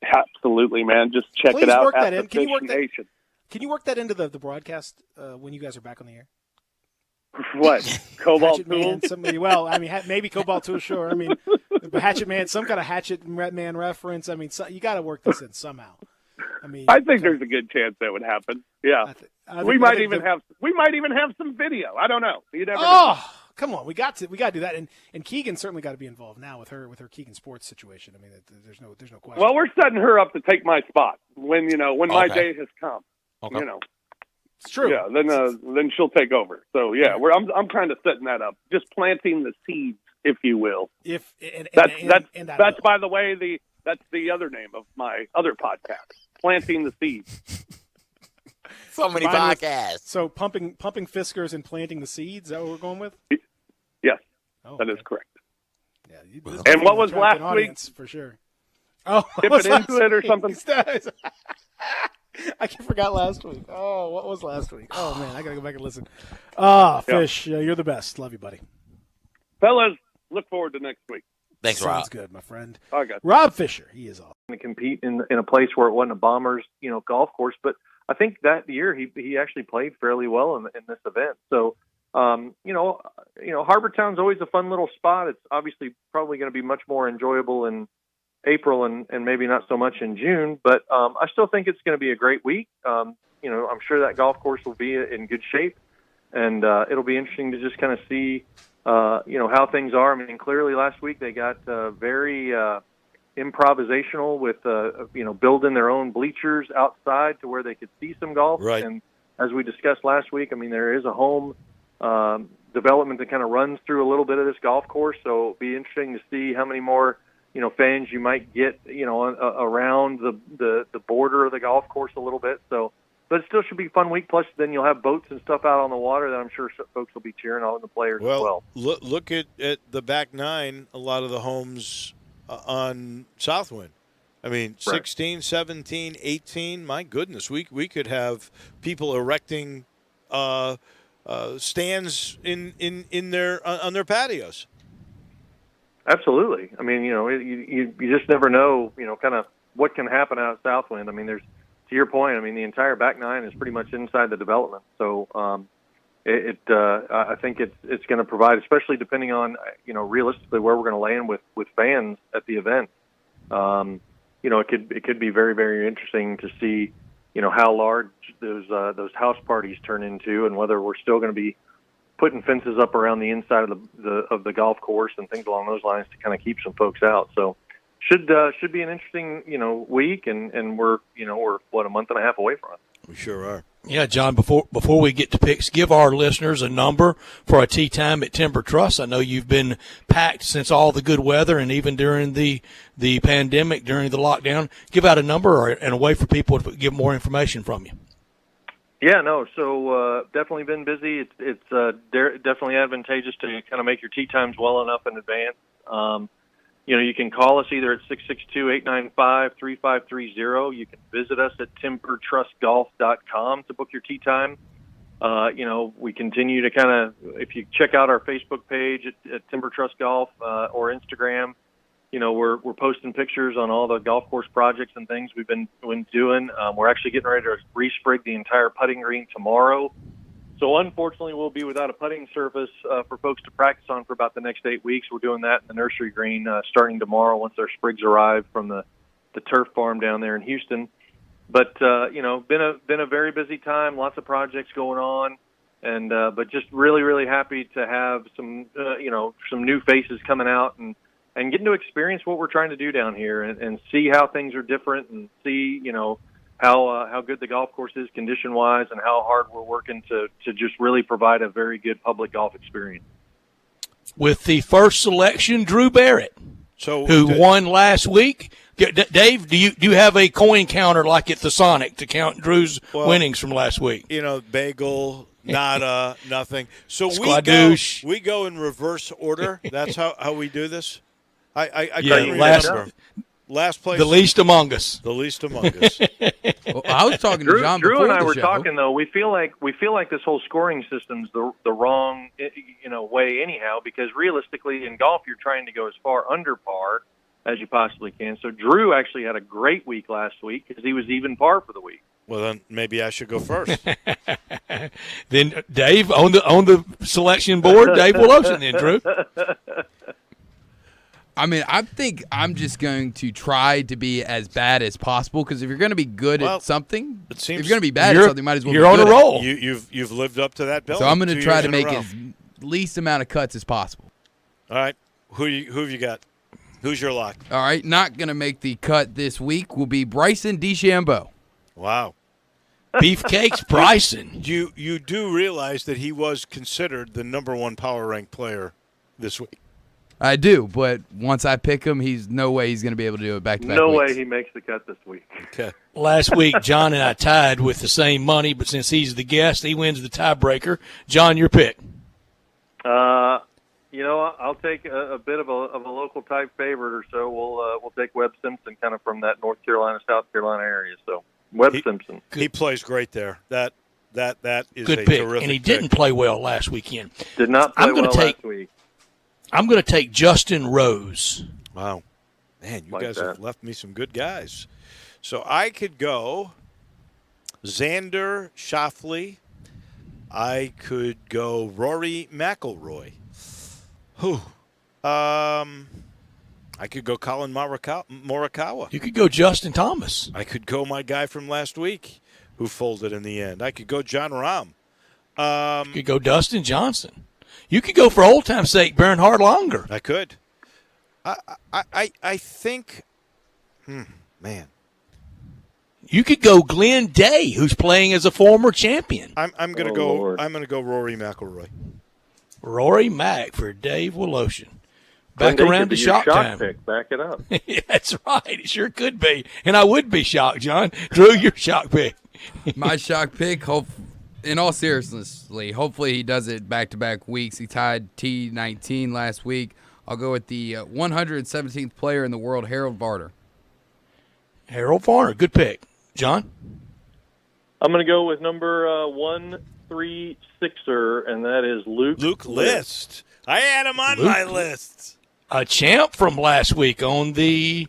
Absolutely, man. Just check Please it out work at that in. the Can you Fish work that? Nation. Can you work that into the broadcast when you guys are back on the air? What? Cobalt Hatchet Man, Tools? somebody. Well, I mean, maybe Cobalt Tools, sure. I mean, Hatchet Man, some kind of Hatchet Man reference. I mean, you got to work this in somehow. I mean, I think there's a good chance that would happen. Yeah, we might even have some video. I don't know. You never know. Oh, come on, we got to do that, and Keegan certainly got to be involved now with her Keegan Sports situation. I mean, there's no question. Well, we're setting her up to take my spot when my Okay. day has come. Okay. You know. It's true. Yeah, then she'll take over. So yeah, I'm kind of setting that up, just planting the seeds, if you will. That's by the way that's the other name of my other podcast, Planting the Seeds. So many Combined with- podcasts. So pumping Fiskars and planting the seeds. Is that what we're going with? Yes, Oh, that is okay. correct. Yeah. And what was attract an last week? audience, for sure? Oh, Dip what was it into last it or week? something? I forgot last week. Oh, what was last week? Oh man, I gotta go back and listen. Fish, you're the best. Love you, buddy. Fellas, look forward to next week. Thanks, Sounds Rob. good, my friend. I got you. Rob Fisher, he is awesome. To compete in a place where it wasn't a Bombers, golf course. But I think that year he actually played fairly well in this event. So, Harbor Town's always a fun little spot. It's obviously probably going to be much more enjoyable in April and maybe not so much in June. But I still think it's going to be a great week. I'm sure that golf course will be in good shape, and it'll be interesting to just kind of see, how things are. I mean, clearly last week they got very improvisational with, building their own bleachers outside to where they could see some golf. Right. And as we discussed last week, I mean, there is a home development that kind of runs through a little bit of this golf course. So it'll be interesting to see how many more, fans you might get, around the border of the golf course a little bit. So, but it still should be a fun week. Plus, then you'll have boats and stuff out on the water that I'm sure folks will be cheering on the players as well. Look at the back nine, a lot of the homes on Southwind. I mean, Right. 16, 17, 18, my goodness, we could have people erecting stands in their on their patios. Absolutely. I mean, you just never know, kind of what can happen out at Southwind. I mean, to your point, I mean, the entire back nine is pretty much inside the development. So I think it's going to provide, especially depending on, realistically where we're going to land with fans at the event. It could be very, very interesting to see, how large those house parties turn into, and whether we're still going to be putting fences up around the inside of the golf course and things along those lines to kind of keep some folks out. So should be an interesting, week, and we're what, a month and a half away from it. We sure are. Yeah, John, before we get to picks, give our listeners a number for a tee time at Timber Trust. I know you've been packed since all the good weather and even during the pandemic, during the lockdown. Give out a number and a way for people to get more information from you. Yeah, no, so definitely been busy. It's definitely advantageous to kind of make your tee times well enough in advance. You can call us either at 662-895-3530. You can visit us at timbertrustgolf.com to book your tee time. We continue to kind of, if you check out our Facebook page at Timber Trust Golf or Instagram, we're posting pictures on all the golf course projects and things we've been doing. We're actually getting ready to resprig the entire putting green tomorrow. So unfortunately, we'll be without a putting surface for folks to practice on for about the next 8 weeks. We're doing that in the nursery green starting tomorrow once our sprigs arrive from the turf farm down there in Houston. But been a very busy time, lots of projects going on, and but just really, really happy to have some new faces coming out and getting to experience what we're trying to do down here and see how things are different and see how good the golf course is condition-wise and how hard we're working to just really provide a very good public golf experience. With the first selection, Drew Barrett, So who won last week. Dave, do you have a coin counter like at the Sonic to count Drew's winnings from last week? Bagel, nada, nothing. So Squadouche. we go in reverse order. That's how we do this. I Yeah, couldn't remember. Last place. The least among us. The least among us. Well, I was talking to John Drew before and I the were show. talking though. We feel like this whole scoring system's the wrong way anyhow. Because realistically, in golf, you're trying to go as far under par as you possibly can. So Drew actually had a great week last week because he was even par for the week. Well, then maybe I should go first. Then Dave on the selection board, Dave Willochen. Then Drew. I mean, I think I'm just going to try to be as bad as possible because if you're going to be good at something, if you're going to be bad at something, you might as well. You're be on good a roll. You've lived up to that bill. So I'm going to try to make as least amount of cuts as possible. All right, who have you got? Who's your lock? All right, not going to make the cut this week will be Bryson DeChambeau. Wow. Beefcakes Bryson. You do realize that he was considered the number one power ranked player this week. I do, but once I pick him, he's no way he's going to be able to do it back-to-back No weeks. way he makes the cut this week. Okay. Last week, John and I tied with the same money, but since he's the guest, he wins the tiebreaker. John, your pick. I'll take a bit of a local type favorite or so. We'll take Webb Simpson, kind of from that North Carolina, South Carolina area. So Webb Simpson. He plays great there. That is Good a pick, terrific and he pick. didn't play well last weekend. Did not play last week. I'm going to take Justin Rose. Wow. Man, you Like guys that. have left me some good guys. So I could go Xander Schauffele. I could go Rory McIlroy. Who? I could go Colin Morikawa. You could go Justin Thomas. I could go my guy from last week who folded in the end. I could go John Rahm. You could go Dustin Johnson. You could go, for old time's sake, Bernhard Longer. I could. I think, man. You could go Glenn Day, who's playing as a former champion. I'm going to go. Lord. I'm going to go Rory McIlroy. Rory Mack for Dave Willochen. Back Glenn Day around could to be your shock time. Pick. Back it up. That's right. It sure could be. And I would be shocked, John. Drew, your shock pick. My shock pick, in all seriousness, hopefully he does it back-to-back weeks. He tied T19 last week. I'll go with the 117th player in the world, Harold Varner. Harold Varner, good pick. John? I'm going to go with number 136er, and that is Luke List. I had him on my list. A champ from last week on the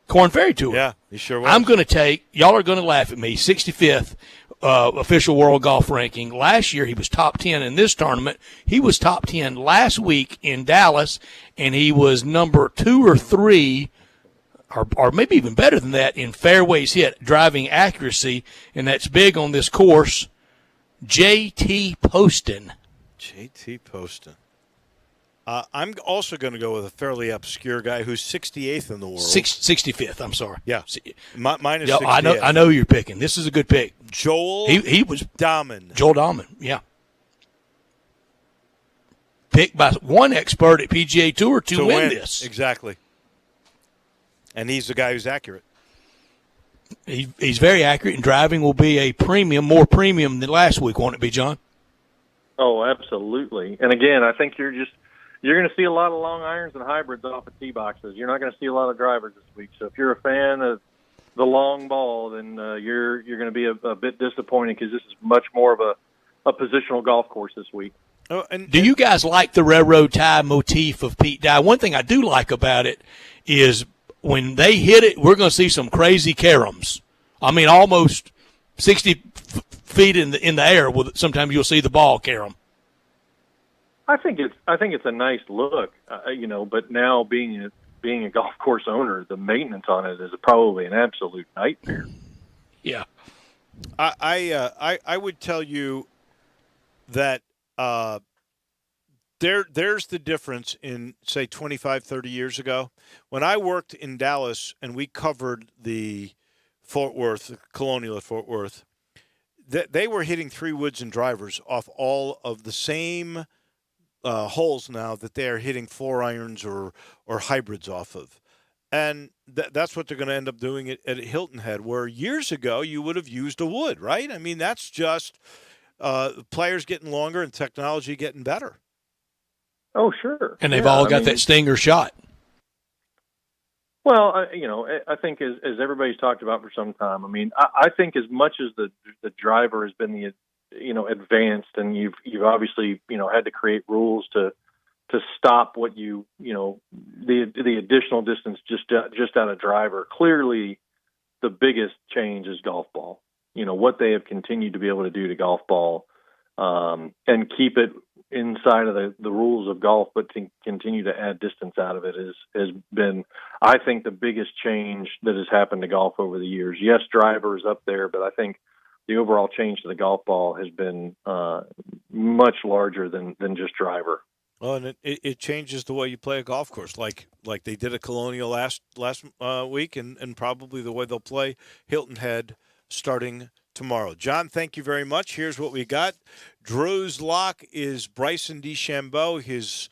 Corn Ferry Tour. Yeah, he sure was. I'm going to take, y'all are going to laugh at me, 65th official world golf ranking. Last year he was top 10 in this tournament. He was top 10 last week in Dallas, and he was number 2 or 3, or maybe even better than that, in fairways hit, driving accuracy, and that's big on this course. J.T. Poston. J.T. Poston. I'm also going to go with a fairly obscure guy who's 68th in the world. 65th, I'm sorry. Yeah. Mine is Yeah, 68th. I know who you're picking. This is a good pick. Joel He was Dahman. Joel Dahman, yeah. Picked by one expert at PGA Tour to win this. Exactly. And he's the guy who's accurate. He's very accurate, and driving will be a premium, more premium than last week, won't it be, John? Oh, absolutely. And again, I think you're going to see a lot of long irons and hybrids off of tee boxes. You're not going to see a lot of drivers this week. So if you're a fan of the long ball, then you're going to be a bit disappointed because this is much more of a positional golf course this week. Oh, and Do you guys like the railroad tie motif of Pete Dye? One thing I do like about it is when they hit it, we're going to see some crazy caroms. I mean, almost 60 feet in the air. Sometimes you'll see the ball carom. I think it's a nice look, But now being a golf course owner, the maintenance on it is probably an absolute nightmare. Yeah, I would tell you that there's the difference in, say, 25, 30 years ago. When I worked in Dallas and we covered the Colonial at Fort Worth, they were hitting 3 woods and drivers off all of the same holes now that they are hitting 4 irons or hybrids off of. And that's what they're going to end up doing at Hilton Head, where years ago you would have used a wood, right? I mean, that's just players getting longer and technology getting better. Oh, sure. and they've all got that stinger shot. Well, I think as everybody's talked about for some time. I mean, I think as much as the driver has been advanced, and you've obviously had to create rules to stop what the additional distance just out of driver. Clearly, the biggest change is golf ball. What they have continued to be able to do to golf ball, and keep it inside of the rules of golf, but to continue to add distance out of it has been, I think, the biggest change that has happened to golf over the years. Yes, driver is up there, but I think the overall change to the golf ball has been much larger than just driver. Well, and it changes the way you play a golf course, like they did at Colonial last week, and probably the way they'll play Hilton Head starting tomorrow. John, thank you very much. Here's what we got. Drew's lock is Bryson DeChambeau. His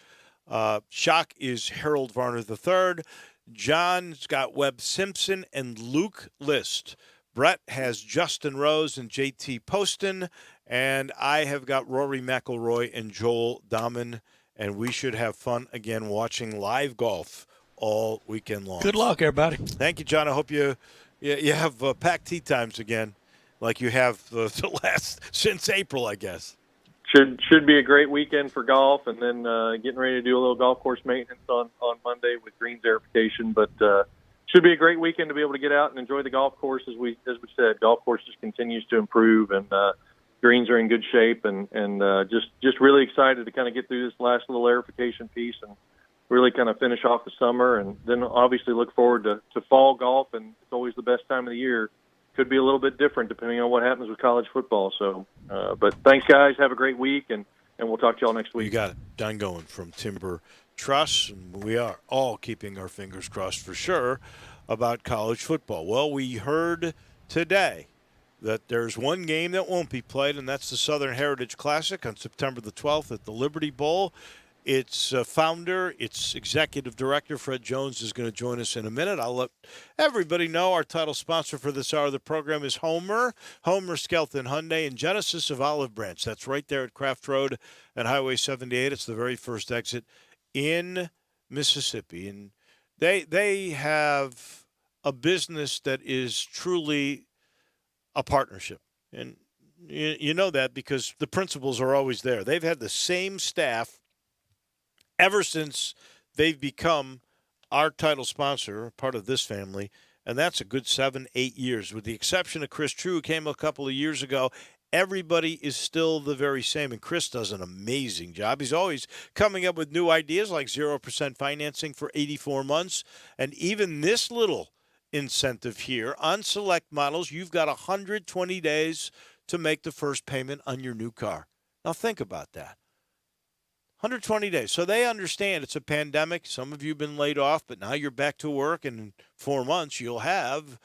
shock is Harold Varner III. John's got Webb Simpson and Luke List. Brett has Justin Rose and JT Poston. And I have got Rory McIlroy and Joel Dahmen. And we should have fun again watching live golf all weekend long. Good luck, everybody. Thank you, John. I hope you have packed tee times again, like you have the last since April, I guess. Should be a great weekend for golf, and then getting ready to do a little golf course maintenance on Monday with greens aerification. But should be a great weekend to be able to get out and enjoy the golf course. As we said, golf course just continues to improve, and greens are in good shape, and just really excited to kind of get through this last little aerification piece and really kind of finish off the summer, and then obviously look forward to fall golf, and it's always the best time of the year. Could be a little bit different depending on what happens with college football. So, but thanks, guys. Have a great week, and we'll talk to y'all next week. You got it. Don Goen from Timber Truss, and we are all keeping our fingers crossed for sure about college football. Well, we heard today that there's one game that won't be played, and that's the Southern Heritage Classic on September the 12th at the Liberty Bowl. Its founder, its executive director, Fred Jones, is going to join us in a minute. I'll let everybody know our title sponsor for this hour of the program is Homer Skelton Hyundai and Genesis of Olive Branch. That's right there at Craft Road and Highway 78. It's the very first exit in Mississippi. And they have a business that is truly a partnership. And you know that because the principals are always there. They've had the same staff ever since they've become our title sponsor, part of this family, and that's a good 7-8 years. With the exception of Chris True, who came a couple of years ago, everybody is still the very same, and Chris does an amazing job. He's always coming up with new ideas like 0% financing for 84 months, and even this little incentive here on select models, you've got 120 days to make the first payment on your new car. Now think about that. 120 days. So they understand it's a pandemic. Some of you have been laid off, but now you're back to work, and in 4 months you'll have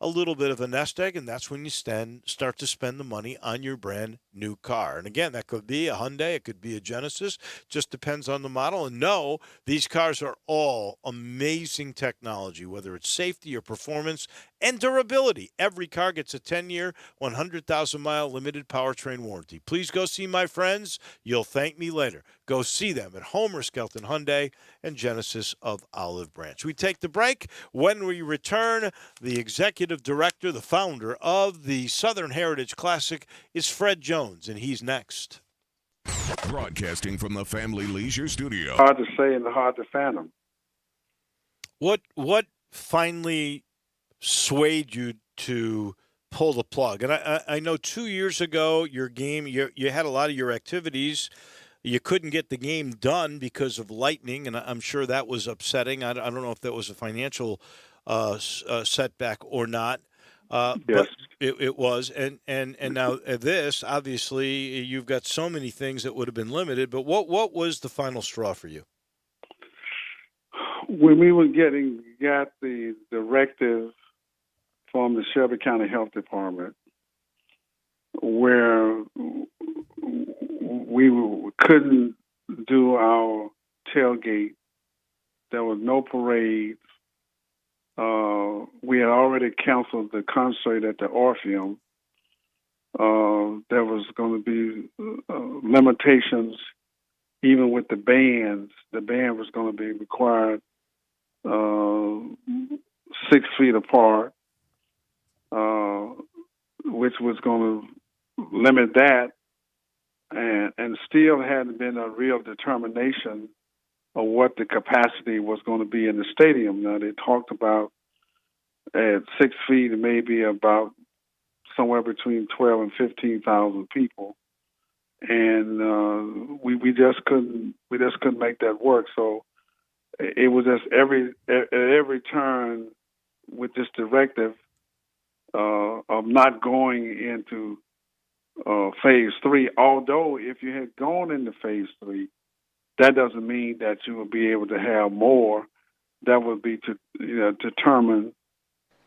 a little bit of a nest egg, and that's when you start to spend the money on your brand new car. And again, that could be a Hyundai, it could be a Genesis, just depends on the model. And no, these cars are all amazing technology, whether it's safety or performance and durability. Every car gets a 10-year, 100,000-mile limited powertrain warranty. Please go see my friends. You'll thank me later. Go see them at Homer Skelton Hyundai and Genesis of Olive Branch. We take the break. When we return, the executive director, the founder of the Southern Heritage Classic is Fred Jones, and he's next. Broadcasting from the Family Leisure Studio. Hard to say and hard to fathom. What finally swayed you to pull the plug? And I know 2 years ago, your game, you had a lot of your activities. You couldn't get the game done because of lightning, and I'm sure that was upsetting. I don't know if that was a financial setback or not. Yes. But it was. And now this, obviously, you've got so many things that would have been limited. But what was the final straw for you? When we got the directive from the Shelby County Health Department where we couldn't do our tailgate, there was no parade. We had already canceled the concert at the Orpheum. There was going to be limitations even with the bands. The band was going to be required 6 feet apart, which was going to limit that, and still hadn't been a real determination of what the capacity was going to be in the stadium. Now, they talked about at 6 feet, maybe about somewhere between 12 and 15,000 people, and we just couldn't make that work. So it was just at every turn with this directive of not going into phase 3. Although if you had gone into phase 3, that doesn't mean that you will be able to have more. That would be determined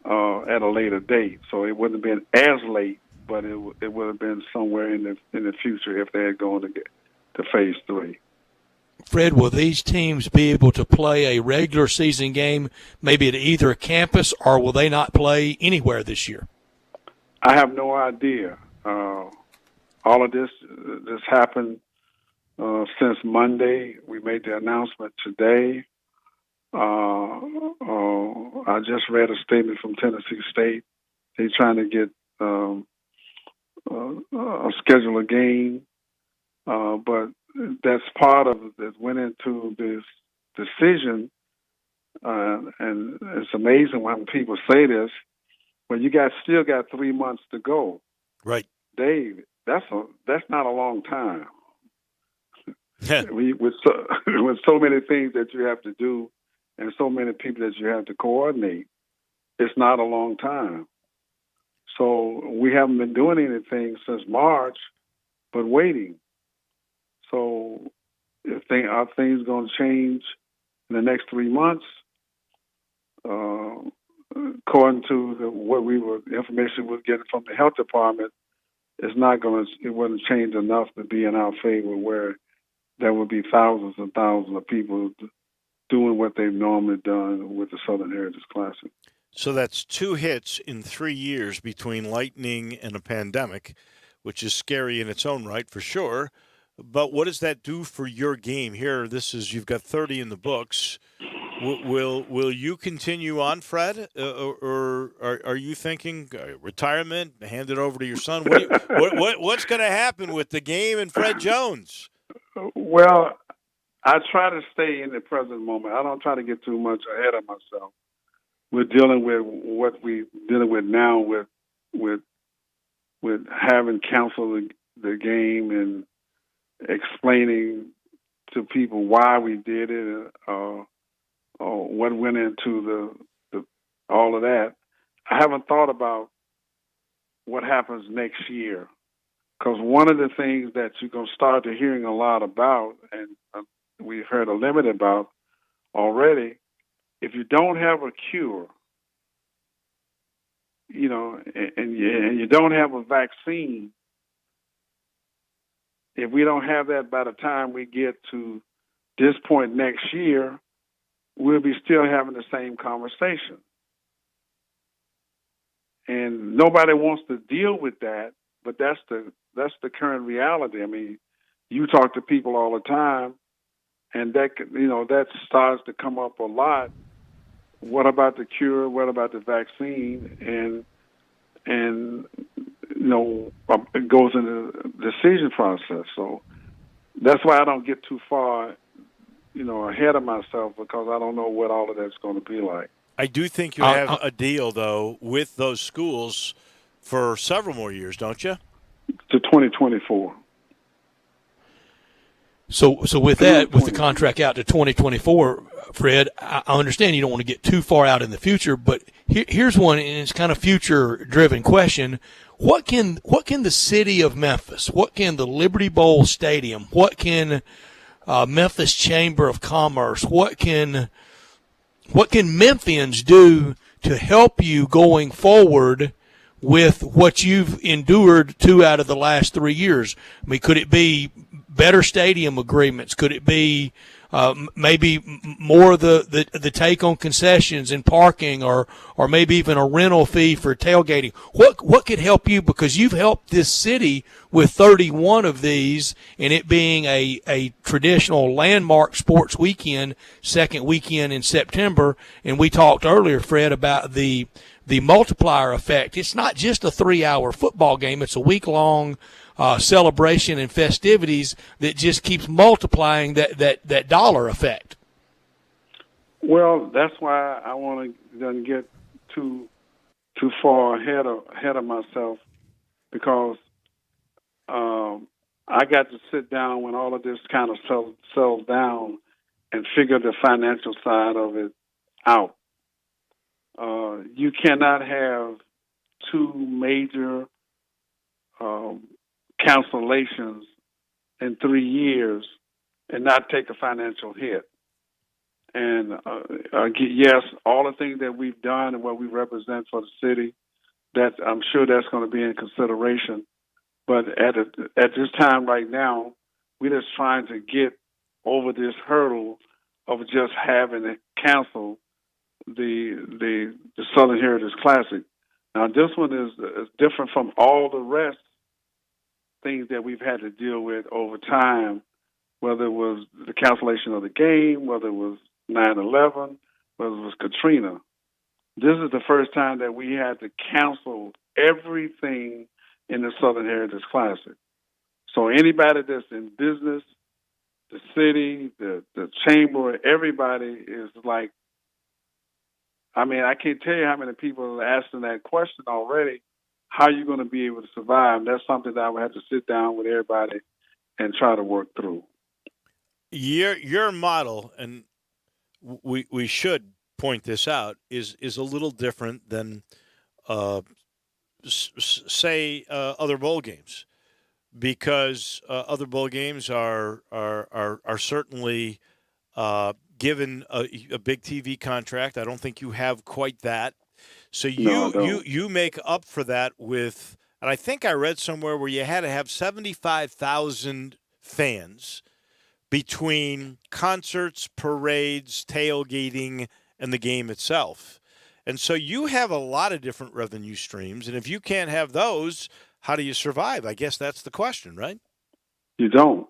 at a later date. So it wouldn't have been as late, but it would have been somewhere in the future if they had gone to phase 3. Fred, will these teams be able to play a regular season game maybe at either campus, or will they not play anywhere this year? I have no idea. All of this happened since Monday. We made the announcement today. I just read a statement from Tennessee State. They're trying to get schedule a game, but that's part of it that went into this decision. And it's amazing when people say this, but you still got 3 months to go. Right. Dave, that's not a long time. with so many things that you have to do and so many people that you have to coordinate, it's not a long time. So we haven't been doing anything since March, but waiting. So are things going to change in the next 3 months? According to the information we were getting from the health department, it wouldn't change enough to be in our favor, where there would be thousands and thousands of people doing what they've normally done with the Southern Heritage Classic. So that's 2 hits in 3 years between lightning and a pandemic, which is scary in its own right, for sure. But what does that do for your game? Here, you've got 30 in the books. Will you continue on, Fred, or are you thinking retirement, hand it over to your son? What's going to happen with the game and Fred Jones? Well, I try to stay in the present moment. I don't try to get too much ahead of myself. We're dealing with what we're dealing with now with having counseled the game and explaining to people why we did it, what went into the all of that. I haven't thought about what happens next year, because one of the things that you're going to start to hearing a lot about, and we've heard a limit about already, if you don't have a cure, and you don't have a vaccine, if we don't have that by the time we get to this point next year, we'll be still having the same conversation. And nobody wants to deal with that, but that's the current reality. I mean, you talk to people all the time, and that starts to come up a lot. What about the cure? What about the vaccine? And it goes into the decision process. So that's why I don't get too far, ahead of myself, because I don't know what all of that's going to be like. I do think you have a deal, though, with those schools for several more years, don't you? To 2024. So with that, with the contract out to 2024, Fred, I understand you don't want to get too far out in the future, but here's one, and it's kind of future-driven question. What can the city of Memphis, what can the Liberty Bowl Stadium, what can Memphis Chamber of Commerce, what can Memphians do to help you going forward with what you've endured 2 out of the last 3 years? I mean, could it be better stadium agreements? Could it be maybe more of the take on concessions and parking, or maybe even a rental fee for tailgating. What could help you, because you've helped this city with 31 of these, and it being a traditional landmark sports weekend, second weekend in September. And we talked earlier, Fred, about the multiplier effect. It's not just a 3-hour football game. It's a week-long celebration and festivities that just keeps multiplying that dollar effect. Well, that's why I want to get too far ahead of myself, because I got to sit down when all of this kind of settles down and figure the financial side of it out. You cannot have two major cancellations in 3 years and not take a financial hit. And yes, all the things that we've done and what we represent for the city, that I'm sure that's going to be in consideration. But at this time right now, we're just trying to get over this hurdle of just having to cancel the Southern Heritage Classic. Now, this one is different from all the rest things that we've had to deal with over time, whether it was the cancellation of the game, whether it was 9/11, whether it was Katrina. This is the first time that we had to cancel everything in the Southern Heritage Classic. So anybody that's in business, the city, the chamber, everybody is like, I mean, I can't tell you how many people are asking that question already. How are you going to be able to survive? That's something that I would have to sit down with everybody and try to work through. Your model, and we should point this out, is a little different than, say, other bowl games, because other bowl games are certainly given a big TV contract. I don't think you have quite that. So you make up for that with, and I think I read somewhere where you had to have 75,000 fans between concerts, parades, tailgating, and the game itself. And so you have a lot of different revenue streams, and if you can't have those, how do you survive? I guess that's the question, right? You don't.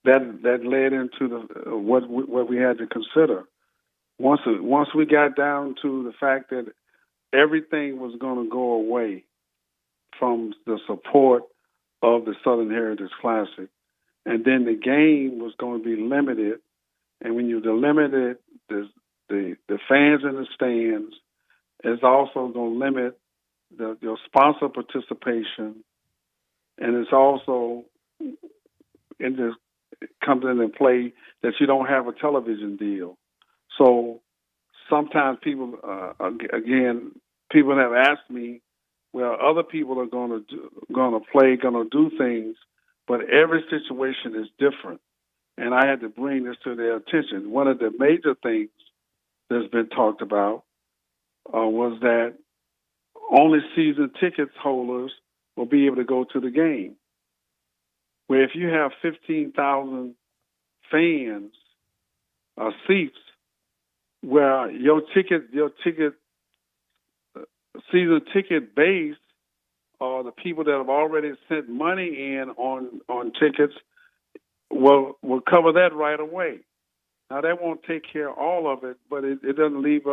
That led into what we had to consider. Once we got down to the fact that everything was going to go away from the support of the Southern Heritage Classic, and then the game was going to be limited, and when you limited the fans in the stands, it's also going to limit your sponsor participation, and it's also comes into play that you don't have a television deal. So sometimes people have asked me, well, other people are going to do things, but every situation is different. And I had to bring this to their attention. One of the major things that's been talked about was that only season tickets holders will be able to go to the game. Where if you have 15,000 fans seats, where your season ticket base, or the people that have already sent money in on tickets, will cover that right away. Now that won't take care of all of it, but it doesn't leave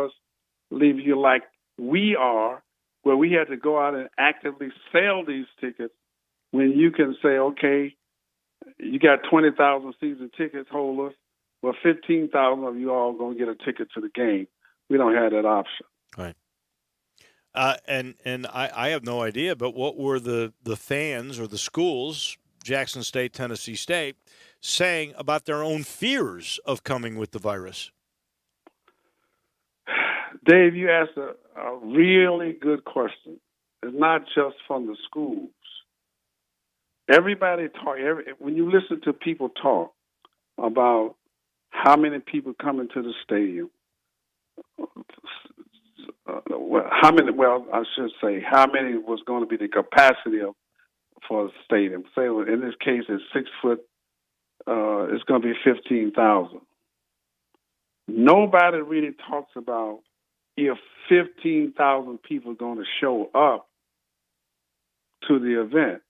you like we are, where we had to go out and actively sell these tickets. When you can say, okay, you got 20,000 season tickets holders, well, 15,000 of you all going to get a ticket to the game. We don't have that option. Right. And I have no idea, but what were the fans or the schools, Jackson State, Tennessee State, saying about their own fears of coming with the virus? Dave, you asked a really good question. It's not just from the schools. Everybody talk. When you listen to people talk about how many people come into the stadium, how many was going to be the capacity for the stadium. Say in this case, it's 6 foot it's going to be 15,000. Nobody really talks about if 15,000 people are going to show up to the event.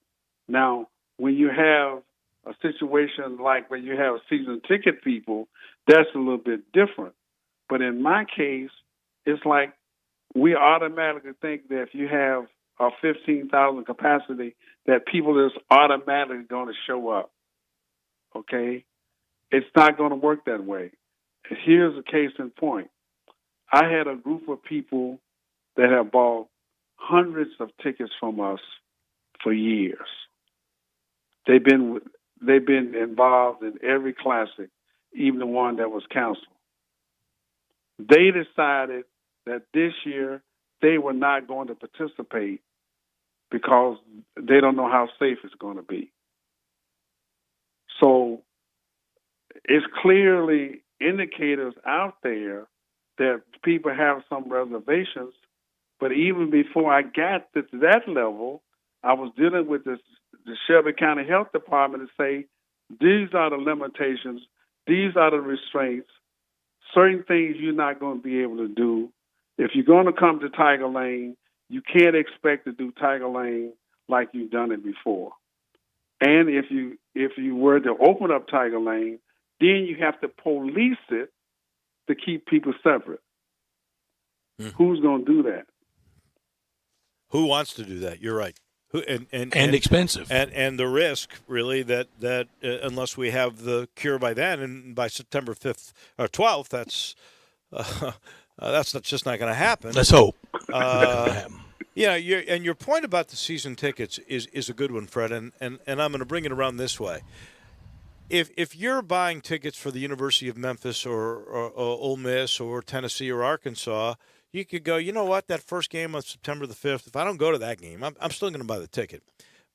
Now, when you have a situation like when you have season ticket people, that's a little bit different. But in my case, it's like we automatically think that if you have a 15,000 capacity, that people is automatically going to show up. Okay? It's not going to work that way. Here's a case in point. I had a group of people that have bought hundreds of tickets from us for years. They've been involved in every classic, even the one that was canceled. They decided that this year they were not going to participate because they don't know how safe it's going to be. So it's clearly indicators out there that people have some reservations. But even before I got to that level, I was dealing with the Shelby County Health Department to say, these are the limitations, these are the restraints, certain things you're not going to be able to do. If you're going to come to Tiger Lane, you can't expect to do Tiger Lane like you've done it before. And if you were to open up Tiger Lane, then you have to police it to keep people separate. Who's going to do that? Who wants to do that? You're right. And expensive. And the risk, really, that unless we have the cure by then, and by September 5th or 12th, that's just not going to happen. Let's hope. Yeah, your point about the season tickets is a good one, Fred, and I'm going to bring it around this way. If you're buying tickets for the University of Memphis or Ole Miss or Tennessee or Arkansas, you could go, you know what, that first game on September the 5th, if I don't go to that game, I'm still going to buy the ticket.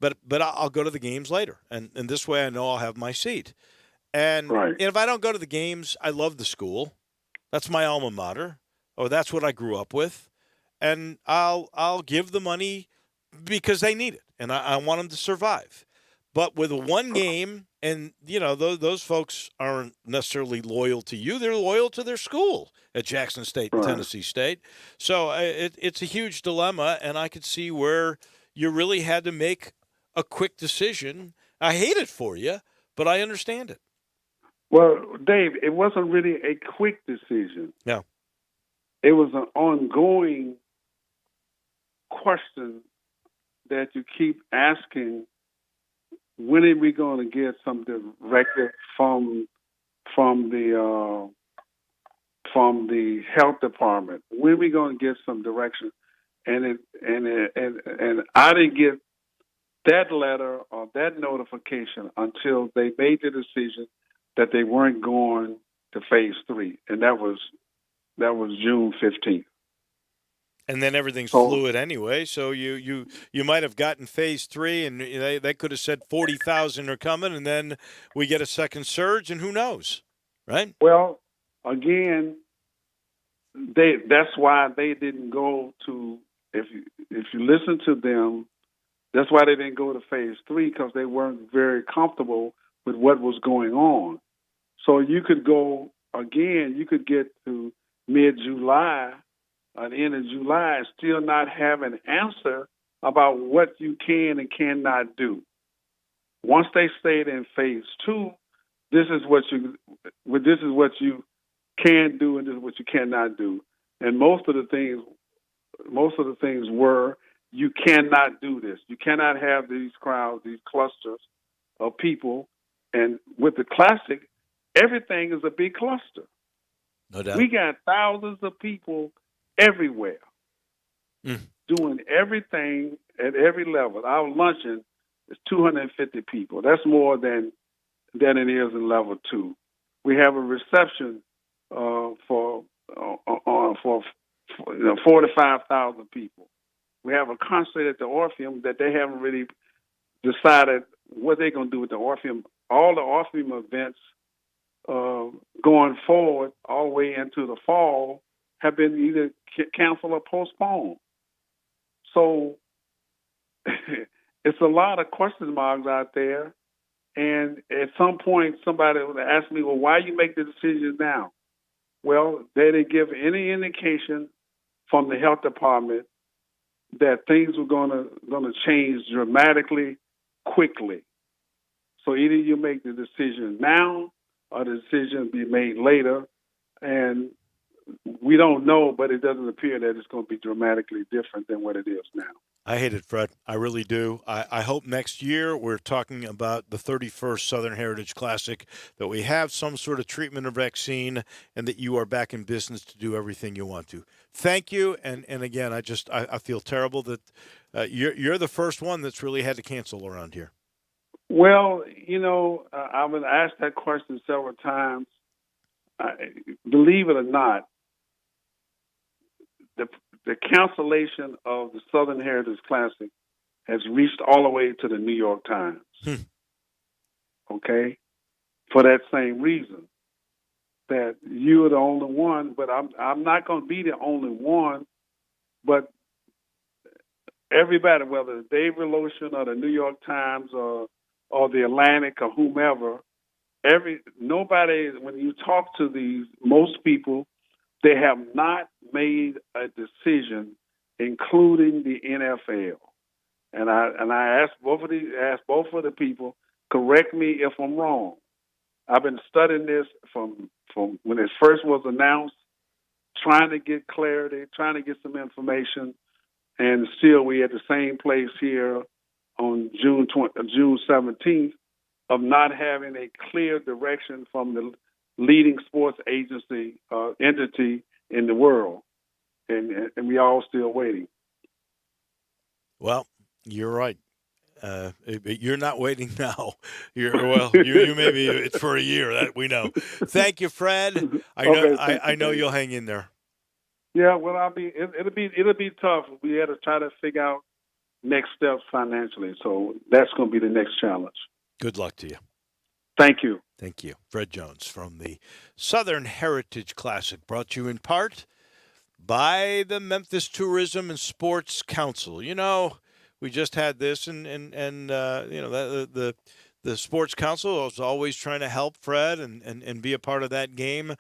But I'll go to the games later, and this way I know I'll have my seat. And if I don't go to the games, I love the school. That's my alma mater, or that's what I grew up with. And I'll give the money because they need it, and I want them to survive. But with one game, and those folks aren't necessarily loyal to you; they're loyal to their school at Jackson State and Tennessee State. So it's a huge dilemma, and I could see where you really had to make a quick decision. I hate it for you, but I understand it. Well, Dave, it wasn't really a quick decision. No. It was an ongoing question that you keep asking. When are we going to get some directive from the health department? When are we going to get some direction? And I didn't get that letter or that notification until they made the decision that they weren't going to phase 3, and that was June 15th. And then everything's fluid anyway. So you might have gotten phase 3, and they could have said 40,000 are coming, and then we get a second surge, and who knows, right? Well, again, that's why they didn't go to. If you listen to them, that's why they didn't go to phase 3, because they weren't very comfortable with what was going on. So you could go again. You could get to mid-July. At the end of July, and still not have an answer about what you can and cannot do. Once they stayed in phase 2, this is what you can do, and this is what you cannot do. And most of the things were, you cannot do this. You cannot have these crowds, these clusters of people. And with the Classic, everything is a big cluster. No doubt. We got thousands of people everywhere, doing everything at every level. Our luncheon is 250 people. That's more than it is in level 2. We have a reception for 45,000 people. We have a concert at the Orpheum that they haven't really decided what they're going to do with the Orpheum. All the Orpheum events going forward all the way into the fall have been either canceled or postponed. So it's a lot of question marks out there. And at some point, somebody would ask me, well, why you make the decision now? Well, they didn't give any indication from the health department that things were going to change dramatically, quickly. So either you make the decision now or the decision be made later. And we don't know, but it doesn't appear that it's going to be dramatically different than what it is now. I hate it, Fred. I really do. I hope next year we're talking about the 31st Southern Heritage Classic, that we have some sort of treatment or vaccine, and that you are back in business to do everything you want to. Thank you. And again, I feel terrible that you're the first one that's really had to cancel around here. Well, I've been asked that question several times. Believe it or not, the cancellation of the Southern Heritage Classic has reached all the way to the New York Times. Okay? For that same reason, that you're the only one, but I'm not going to be the only one, but everybody, whether David Lotion or the New York Times or the Atlantic or whomever, nobody, when you talk to most people, they have not made a decision, including the NFL. And I asked both of the people, correct me if I'm wrong. I've been studying this from when it first was announced, trying to get clarity, trying to get some information, and still we at the same place here on June 17th of not having a clear direction from the leading sports agency entity in the world, and we all still waiting. Well, you're right. You're not waiting now. You may be. It's for a year, that we know. Thank you, Fred. I know you'll hang in there. Yeah, well, it'll be tough. We had to try to figure out next steps financially. So that's going to be the next challenge. Good luck to you. Thank you. Thank you. Fred Jones from the Southern Heritage Classic, brought to you in part by the Memphis Tourism and Sports Council. We just had this, and the Sports Council is always trying to help Fred and be a part of that game.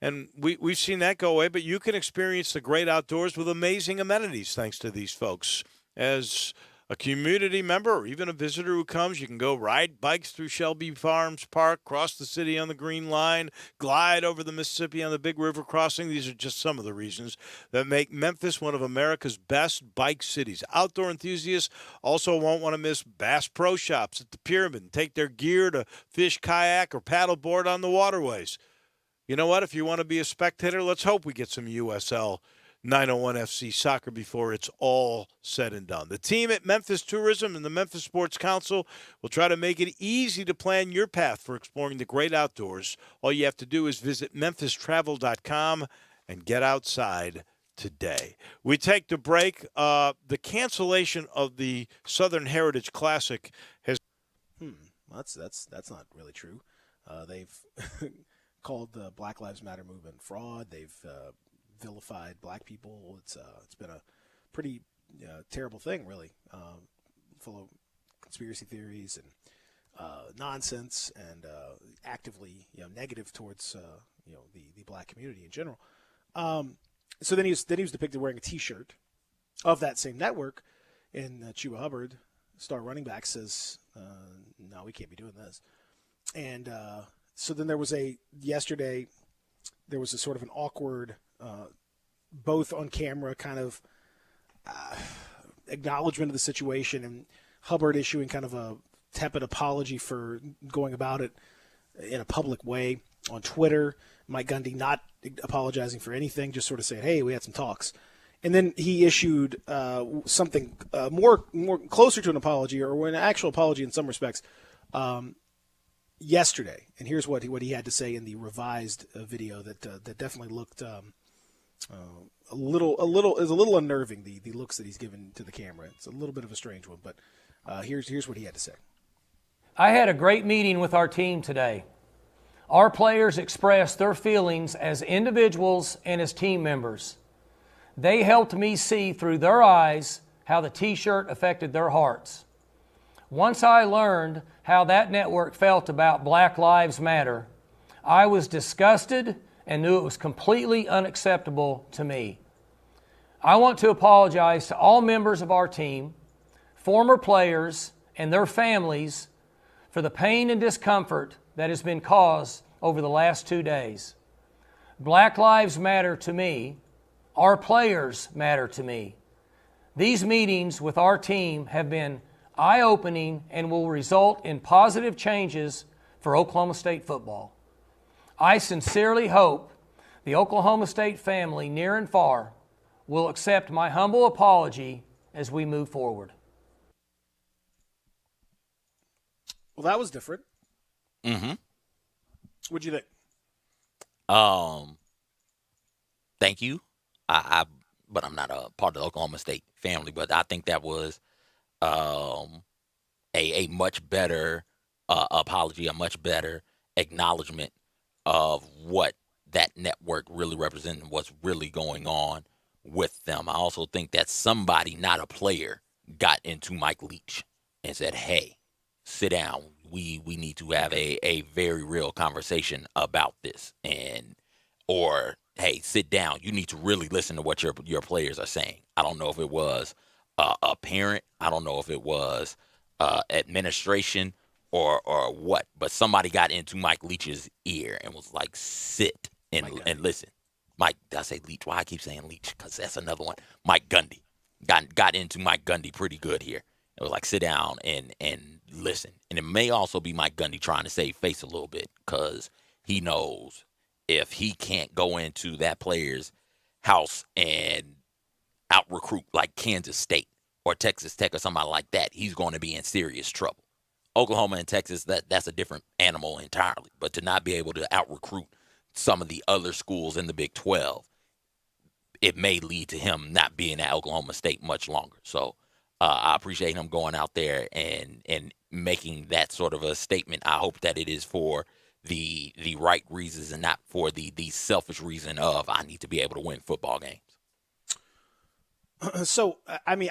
And we've seen that go away, but you can experience the great outdoors with amazing amenities thanks to these folks. As a community member or even a visitor who comes, you can go ride bikes through Shelby Farms Park, cross the city on the Green Line, glide over the Mississippi on the Big River Crossing. These are just some of the reasons that make Memphis one of America's best bike cities. Outdoor enthusiasts also won't want to miss Bass Pro Shops at the Pyramid and take their gear to fish, kayak, or paddleboard on the waterways. You know what? If you want to be a spectator, let's hope we get some USL 901 FC soccer before it's all said and done. The team at Memphis Tourism and the Memphis Sports Council will try to make it easy to plan your path for exploring the great outdoors. All you have to do is visit memphistravel.com and get outside today. We take the break. The cancellation of the Southern Heritage Classic has... That's not really true. They've called the Black Lives Matter movement fraud. They've vilified black people. It's been a pretty terrible thing, really, full of conspiracy theories and nonsense, and actively negative towards the black community in general. So then he was depicted wearing a T-shirt of that same network, and Chuba Hubbard, star running back, says, "No, we can't be doing this." And so then yesterday there was a sort of an awkward, both on camera kind of acknowledgement of the situation, and Hubbard issuing kind of a tepid apology for going about it in a public way on Twitter. Mike Gundy not apologizing for anything, just sort of saying, hey, we had some talks. And then he issued something more closer to an apology, or an actual apology in some respects, yesterday. And here's what he had to say in the revised video that definitely looked a little unnerving. The looks that he's given to the camera. It's a little bit of a strange one, but here's what he had to say. I had a great meeting with our team today. Our players expressed their feelings as individuals and as team members. They helped me see through their eyes how the T-shirt affected their hearts. Once I learned how that network felt about Black Lives Matter, I was disgusted and knew it was completely unacceptable to me. I want to apologize to all members of our team, former players, and their families for the pain and discomfort that has been caused over the last 2 days. Black lives matter to me. Our players matter to me. These meetings with our team have been eye-opening and will result in positive changes for Oklahoma State football. I sincerely hope the Oklahoma State family, near and far, will accept my humble apology as we move forward. Well, that was different. Mm-hmm. What'd you think? Thank you. But I'm not a part of the Oklahoma State family, but I think that was a much better apology, a much better acknowledgement of what that network really represented and what's really going on with them. I also think that somebody, not a player, got into Mike Leach and said, hey, sit down. We need to have a very real conversation about this. Or, hey, sit down. You need to really listen to what your players are saying. I don't know if it was a parent. I don't know if it was administration or what. But somebody got into Mike Leach's ear and was like, sit and listen. Mike, did I say Leach? Why I keep saying Leach? Because that's another one. Mike Gundy. Got into Mike Gundy pretty good here. It was like, sit down and listen. And it may also be Mike Gundy trying to save face a little bit because he knows if he can't go into that player's house and out-recruit like Kansas State or Texas Tech or somebody like that, he's going to be in serious trouble. Oklahoma and Texas, that's a different animal entirely. But to not be able to out-recruit some of the other schools in the Big 12, it may lead to him not being at Oklahoma State much longer. So I appreciate him going out there and making that sort of a statement. I hope that it is for the right reasons and not for the selfish reason of I need to be able to win football games. So, I mean,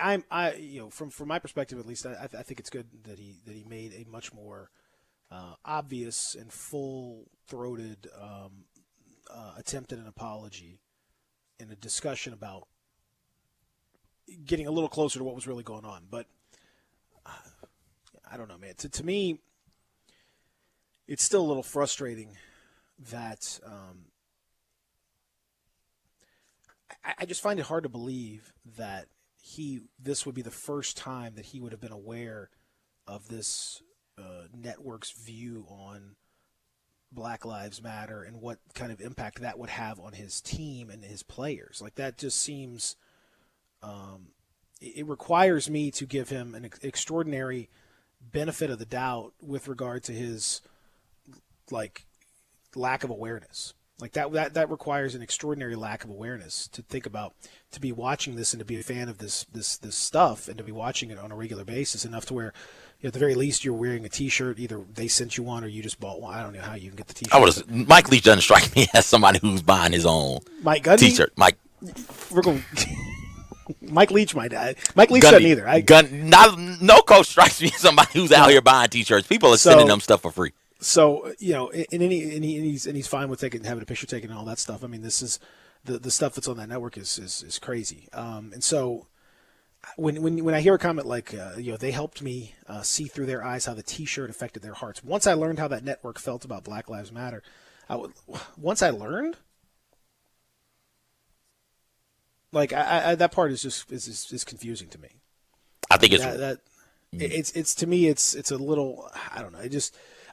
from my perspective at least, I think it's good that he made a much more obvious and full-throated attempt at an apology and a discussion about getting a little closer to what was really going on. But I don't know, man. To me, it's still a little frustrating that I just find it hard to believe that this would be the first time that he would have been aware of this network's view on Black Lives Matter and what kind of impact that would have on his team and his players. Like, that just seems it requires me to give him an extraordinary benefit of the doubt with regard to his lack of awareness. Like that requires an extraordinary lack of awareness to think about, to be watching this and to be a fan of this stuff and to be watching it on a regular basis enough to where, at the very least, you're wearing a T-shirt. Either they sent you one or you just bought one. I don't know how you can get the T-shirt. Mike Leach doesn't strike me as somebody who's buying his own Mike Gundy? T-shirt. We're going. Mike Leach might. Mike Leach doesn't either. No coach strikes me as somebody who's out here buying T-shirts. People are sending them stuff for free. So, and he's fine with having a picture taken and all that stuff. I mean, this is the stuff that's on that network is crazy. And so when I hear a comment like, they helped me see through their eyes how the T-shirt affected their hearts. Once I learned how that network felt about Black Lives Matter, once I learned, like that part is just confusing to me. I think it's to me it's a little, I don't know.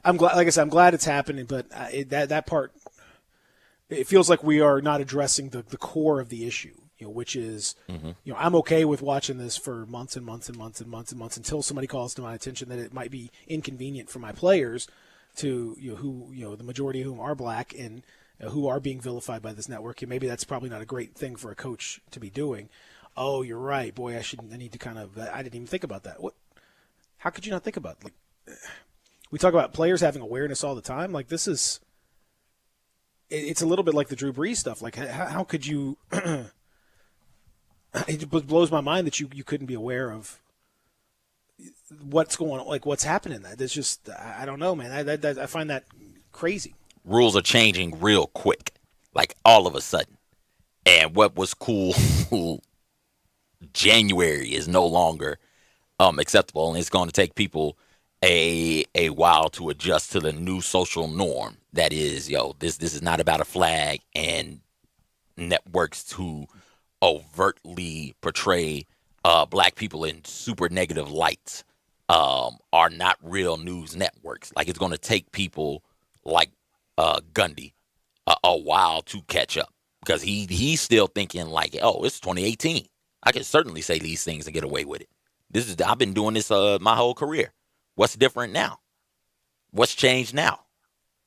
I'm glad, like I said, I'm glad it's happening, but that part, it feels like we are not addressing the core of the issue, which is, I'm okay with watching this for months and months and months and months and months until somebody calls to my attention that it might be inconvenient for my players to, who the majority of whom are black and who are being vilified by this network. And maybe that's probably not a great thing for a coach to be doing. Oh, you're right. Boy, I need to I didn't even think about that. How could you not think about it? We talk about players having awareness all the time. Like, this is, it's a little bit like the Drew Brees stuff. Like, how could you, it blows my mind that you couldn't be aware of what's going on, like what's happening. That's just, I don't know, man. I find that crazy. Rules are changing real quick, like all of a sudden. And what was cool January is no longer acceptable, and it's going to take people a while to adjust to the new social norm. That is, this is not about a flag, and networks who overtly portray black people in super negative lights are not real news networks. Like, it's going to take people like Gundy a while to catch up, because he's still thinking like, oh, it's 2018. I can certainly say these things and get away with it. I've been doing this my whole career. What's different now? What's changed now?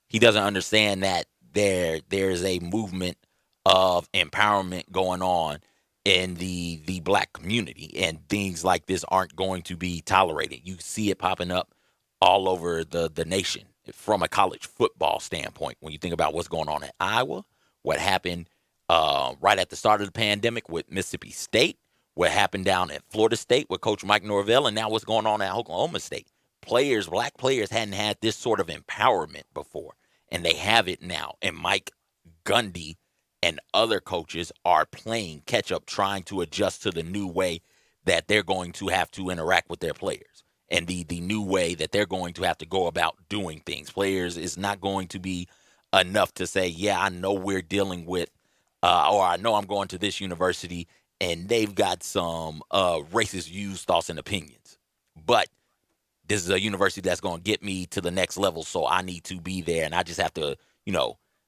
He doesn't understand that there's a movement of empowerment going on in the black community, and things like this aren't going to be tolerated. You see it popping up all over the nation from a college football standpoint. When you think about what's going on in Iowa, what happened right at the start of the pandemic with Mississippi State, what happened down at Florida State with Coach Mike Norvell, and now what's going on at Oklahoma State. Black players hadn't had this sort of empowerment before, and they have it now. And Mike Gundy and other coaches are playing catch up, trying to adjust to the new way that they're going to have to interact with their players, and the new way that they're going to have to go about doing things. Players is not going to be enough to say, yeah, I know we're dealing with, or I know I'm going to this university and they've got some racist views, thoughts, and opinions. But this is a university that's going to get me to the next level, so I need to be there, and I just have to,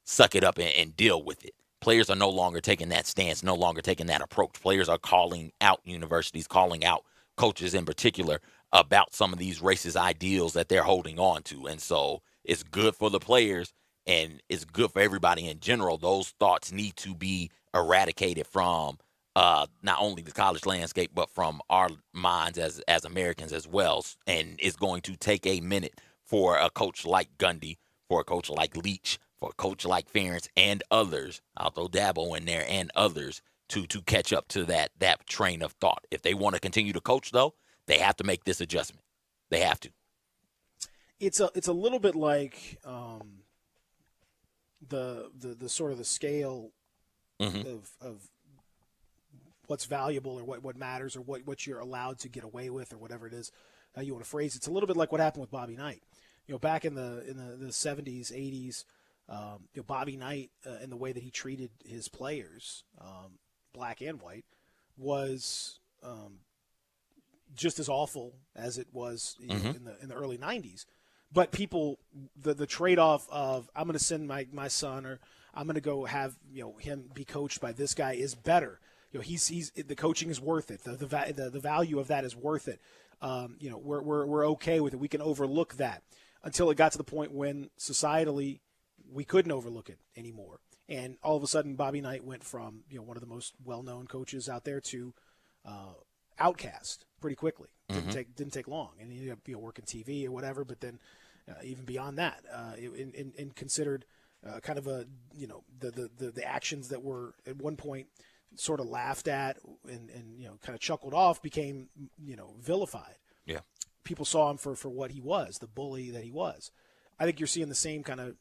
suck it up and deal with it. Players are no longer taking that stance, no longer taking that approach. Players are calling out universities, calling out coaches in particular about some of these racist ideals that they're holding on to. And so it's good for the players, and it's good for everybody in general. Those thoughts need to be eradicated from not only the college landscape, but from our minds as Americans as well. And it's going to take a minute for a coach like Gundy, for a coach like Leach, for a coach like Ferentz and others, I'll throw Dabo in there, and others to catch up to that train of thought. If they want to continue to coach, though, they have to make this adjustment. They have to. It's a little bit like the sort of the scale of what's valuable or what matters or what you're allowed to get away with or whatever it is, how you want to phrase it. It's a little bit like what happened with Bobby Knight. Back in the 70s, 80s, Bobby Knight and the way that he treated his players, black and white, was just as awful as it was in the early 90s. But people, the trade-off of I'm going to send my son, or I'm going to go have him be coached by this guy, is better. He's the coaching is worth it. The value of that is worth it. We're okay with it. We can overlook that, until it got to the point when societally we couldn't overlook it anymore. And all of a sudden, Bobby Knight went from one of the most well-known coaches out there to outcast pretty quickly. Didn't take long, and he ended up working TV or whatever. But then even beyond that, and considered kind of the actions that were at one point sort of laughed at and kind of chuckled off became vilified. Yeah, people saw him for what he was, the bully that he was. I think you're seeing the same kind of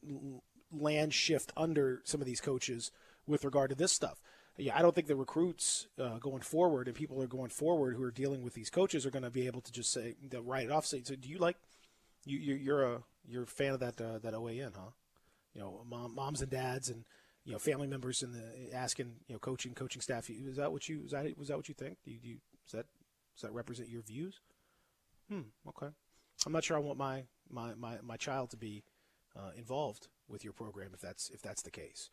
land shift under some of these coaches with regard to this stuff. Yeah, I don't think the recruits going forward and people are going forward who are dealing with these coaches are going to be able to just say, they'll write it off. Say, so do you like you're a fan of that OAN, huh? Moms and dads and family members in the asking coaching staff. Was that what you think? Does that represent your views? Okay. I'm not sure I want my child to be involved with your program if that's the case.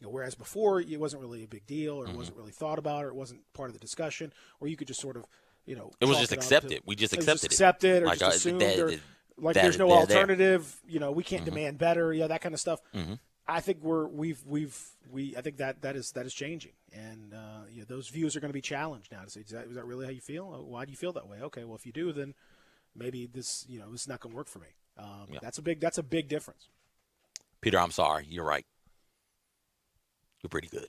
Whereas before it wasn't really a big deal, or it wasn't really thought about, or it wasn't part of the discussion, or you could just sort of it was just accepted. We just accepted it, or just assumed, or like there's no alternative. We can't demand better. Yeah, that kind of stuff. I think I think that is changing, and those views are going to be challenged now. To say, is that really how you feel? Why do you feel that way? Okay, well, if you do, then maybe this is not going to work for me. That's a big difference. Peter, I'm sorry. You're right. You're pretty good.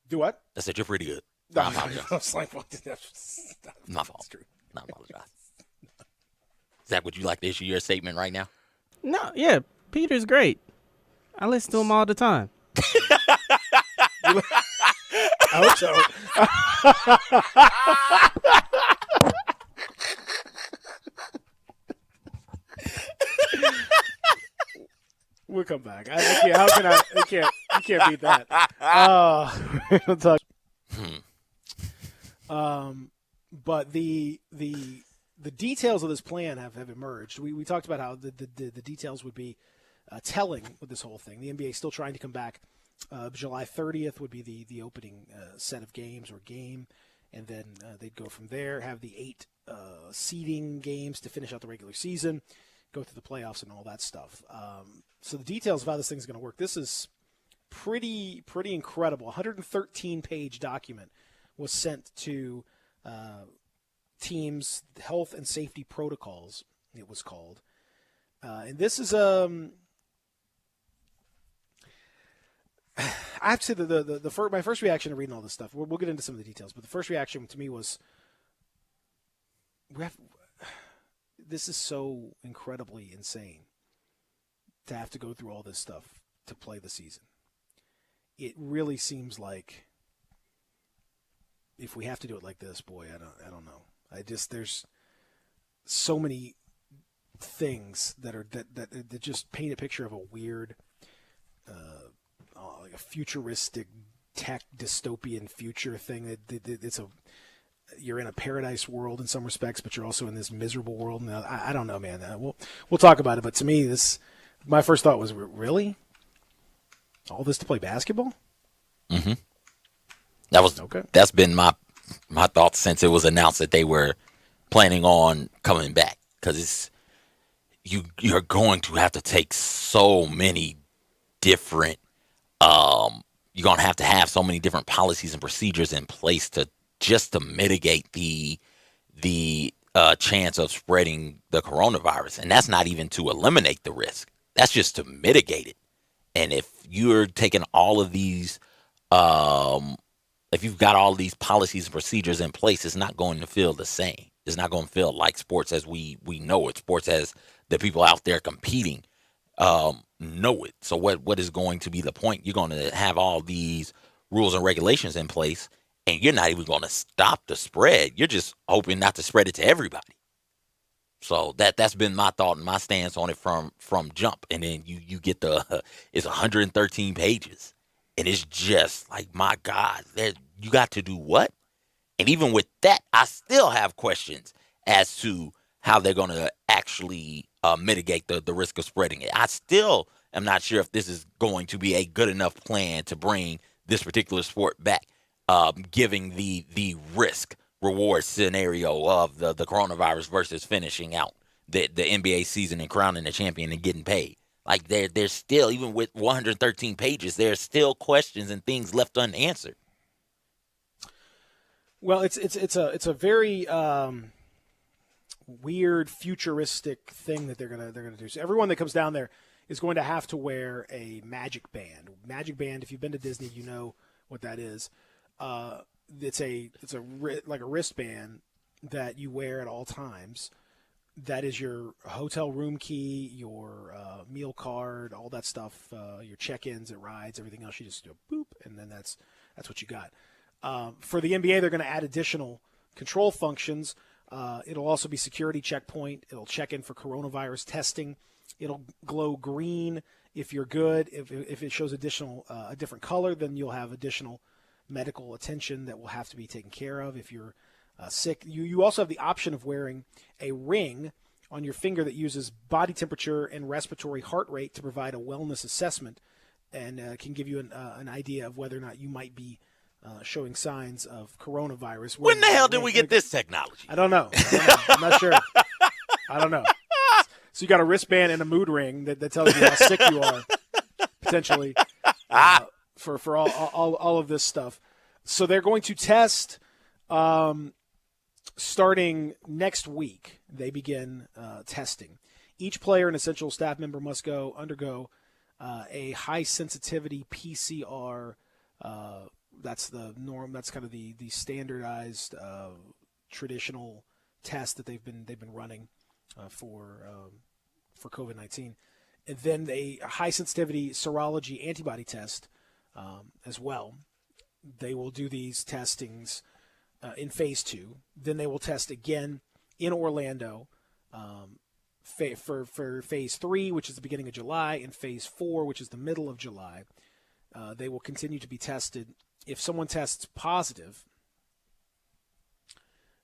Do what? I said you're pretty good. No, I apologize. I was like, well, that's my fault. true. I apologize. Zach, would you like to issue your statement right now? No, yeah, Peter's great. I listen to him all the time. I hope so. We'll come back. I can't, how can I? You can't beat that. We'll talk. But the details of this plan have emerged. We talked about how the details would be telling with this whole thing. The NBA is still trying to come back. July 30th would be the opening set of games or game, and then they'd go from there, have the 8 seeding games to finish out the regular season, go through the playoffs and all that stuff. So the details of how this thing's going to work, this is pretty incredible. 113-page document was sent to teams' health and safety protocols, it was called. And this is I have to say my first reaction to reading all this stuff, we'll get into some of the details, but the first reaction to me was, this is so incredibly insane to have to go through all this stuff to play the season. It really seems like if we have to do it like this, boy, I don't know. There's so many things that just paint a picture of a weird, like a futuristic tech dystopian future thing. You're in a paradise world in some respects, but you're also in this miserable world. And I don't know, man. We'll talk about it. But to me, my first thought was, really? All this to play basketball? Mm-hmm. Okay. That's been my thoughts since it was announced that they were planning on coming back, because you're going to have to take so many different you're going to have so many different policies and procedures in place to mitigate the chance of spreading the coronavirus. And that's not even to eliminate the risk. That's just to mitigate it. And if you're taking all of these, if you've got all these policies and procedures in place, it's not going to feel the same. It's not going to feel like sports as we know it. Sports as the people out there competing know it. So what is going to be the point? You're going to have all these rules and regulations in place, and you're not even going to stop the spread. You're just hoping not to spread it to everybody. So that's been my thought and my stance on it from jump. And then you get it's 113 pages, and it's just like, my God, you got to do what? And even with that, I still have questions as to how they're going to actually mitigate the risk of spreading it. I still am not sure if this is going to be a good enough plan to bring this particular sport back, giving the risk reward scenario of the coronavirus versus finishing out the NBA season and crowning the champion and getting paid. Like, there's still, even with 113 pages, there's still questions and things left unanswered. Well, it's a very weird futuristic thing that they're gonna do. So everyone that comes down there is going to have to wear a Magic Band. Magic Band, if you've been to Disney, you know what that is. It's like a wristband that you wear at all times. That is your hotel room key, your meal card, all that stuff, your check-ins at rides, everything else. You just do a boop, and then that's what you got. For the NBA, they're going to add additional control functions. It'll also be security checkpoint. It'll check in for coronavirus testing. It'll glow green if you're good. If it shows a different color, then you'll have additional medical attention that will have to be taken care of. If you're sick, you also have the option of wearing a ring on your finger that uses body temperature and respiratory heart rate to provide a wellness assessment, and can give you an idea of whether or not you might be showing signs of coronavirus. When the hell did we get this technology? I don't know. I'm not sure. I don't know. So you got a wristband and a mood ring that tells you how sick you are, potentially, for all of this stuff. So they're going to test starting next week. They begin testing. Each player and essential staff member must undergo a high sensitivity PCR. That's the norm. That's kind of the standardized traditional test that they've been running for COVID-19. And then a high sensitivity serology antibody test as well. They will do these testings in phase 2. Then they will test again in Orlando for phase 3, which is the beginning of July, and phase 4, which is the middle of July. They will continue to be tested. If someone tests positive,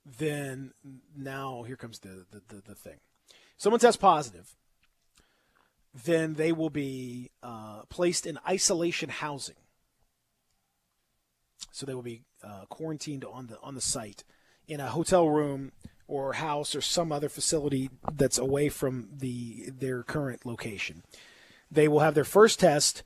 then now here comes the thing. Someone tests positive, then they will be placed in isolation housing. So they will be quarantined on the site in a hotel room or house or some other facility that's away from their current location. They will have their first test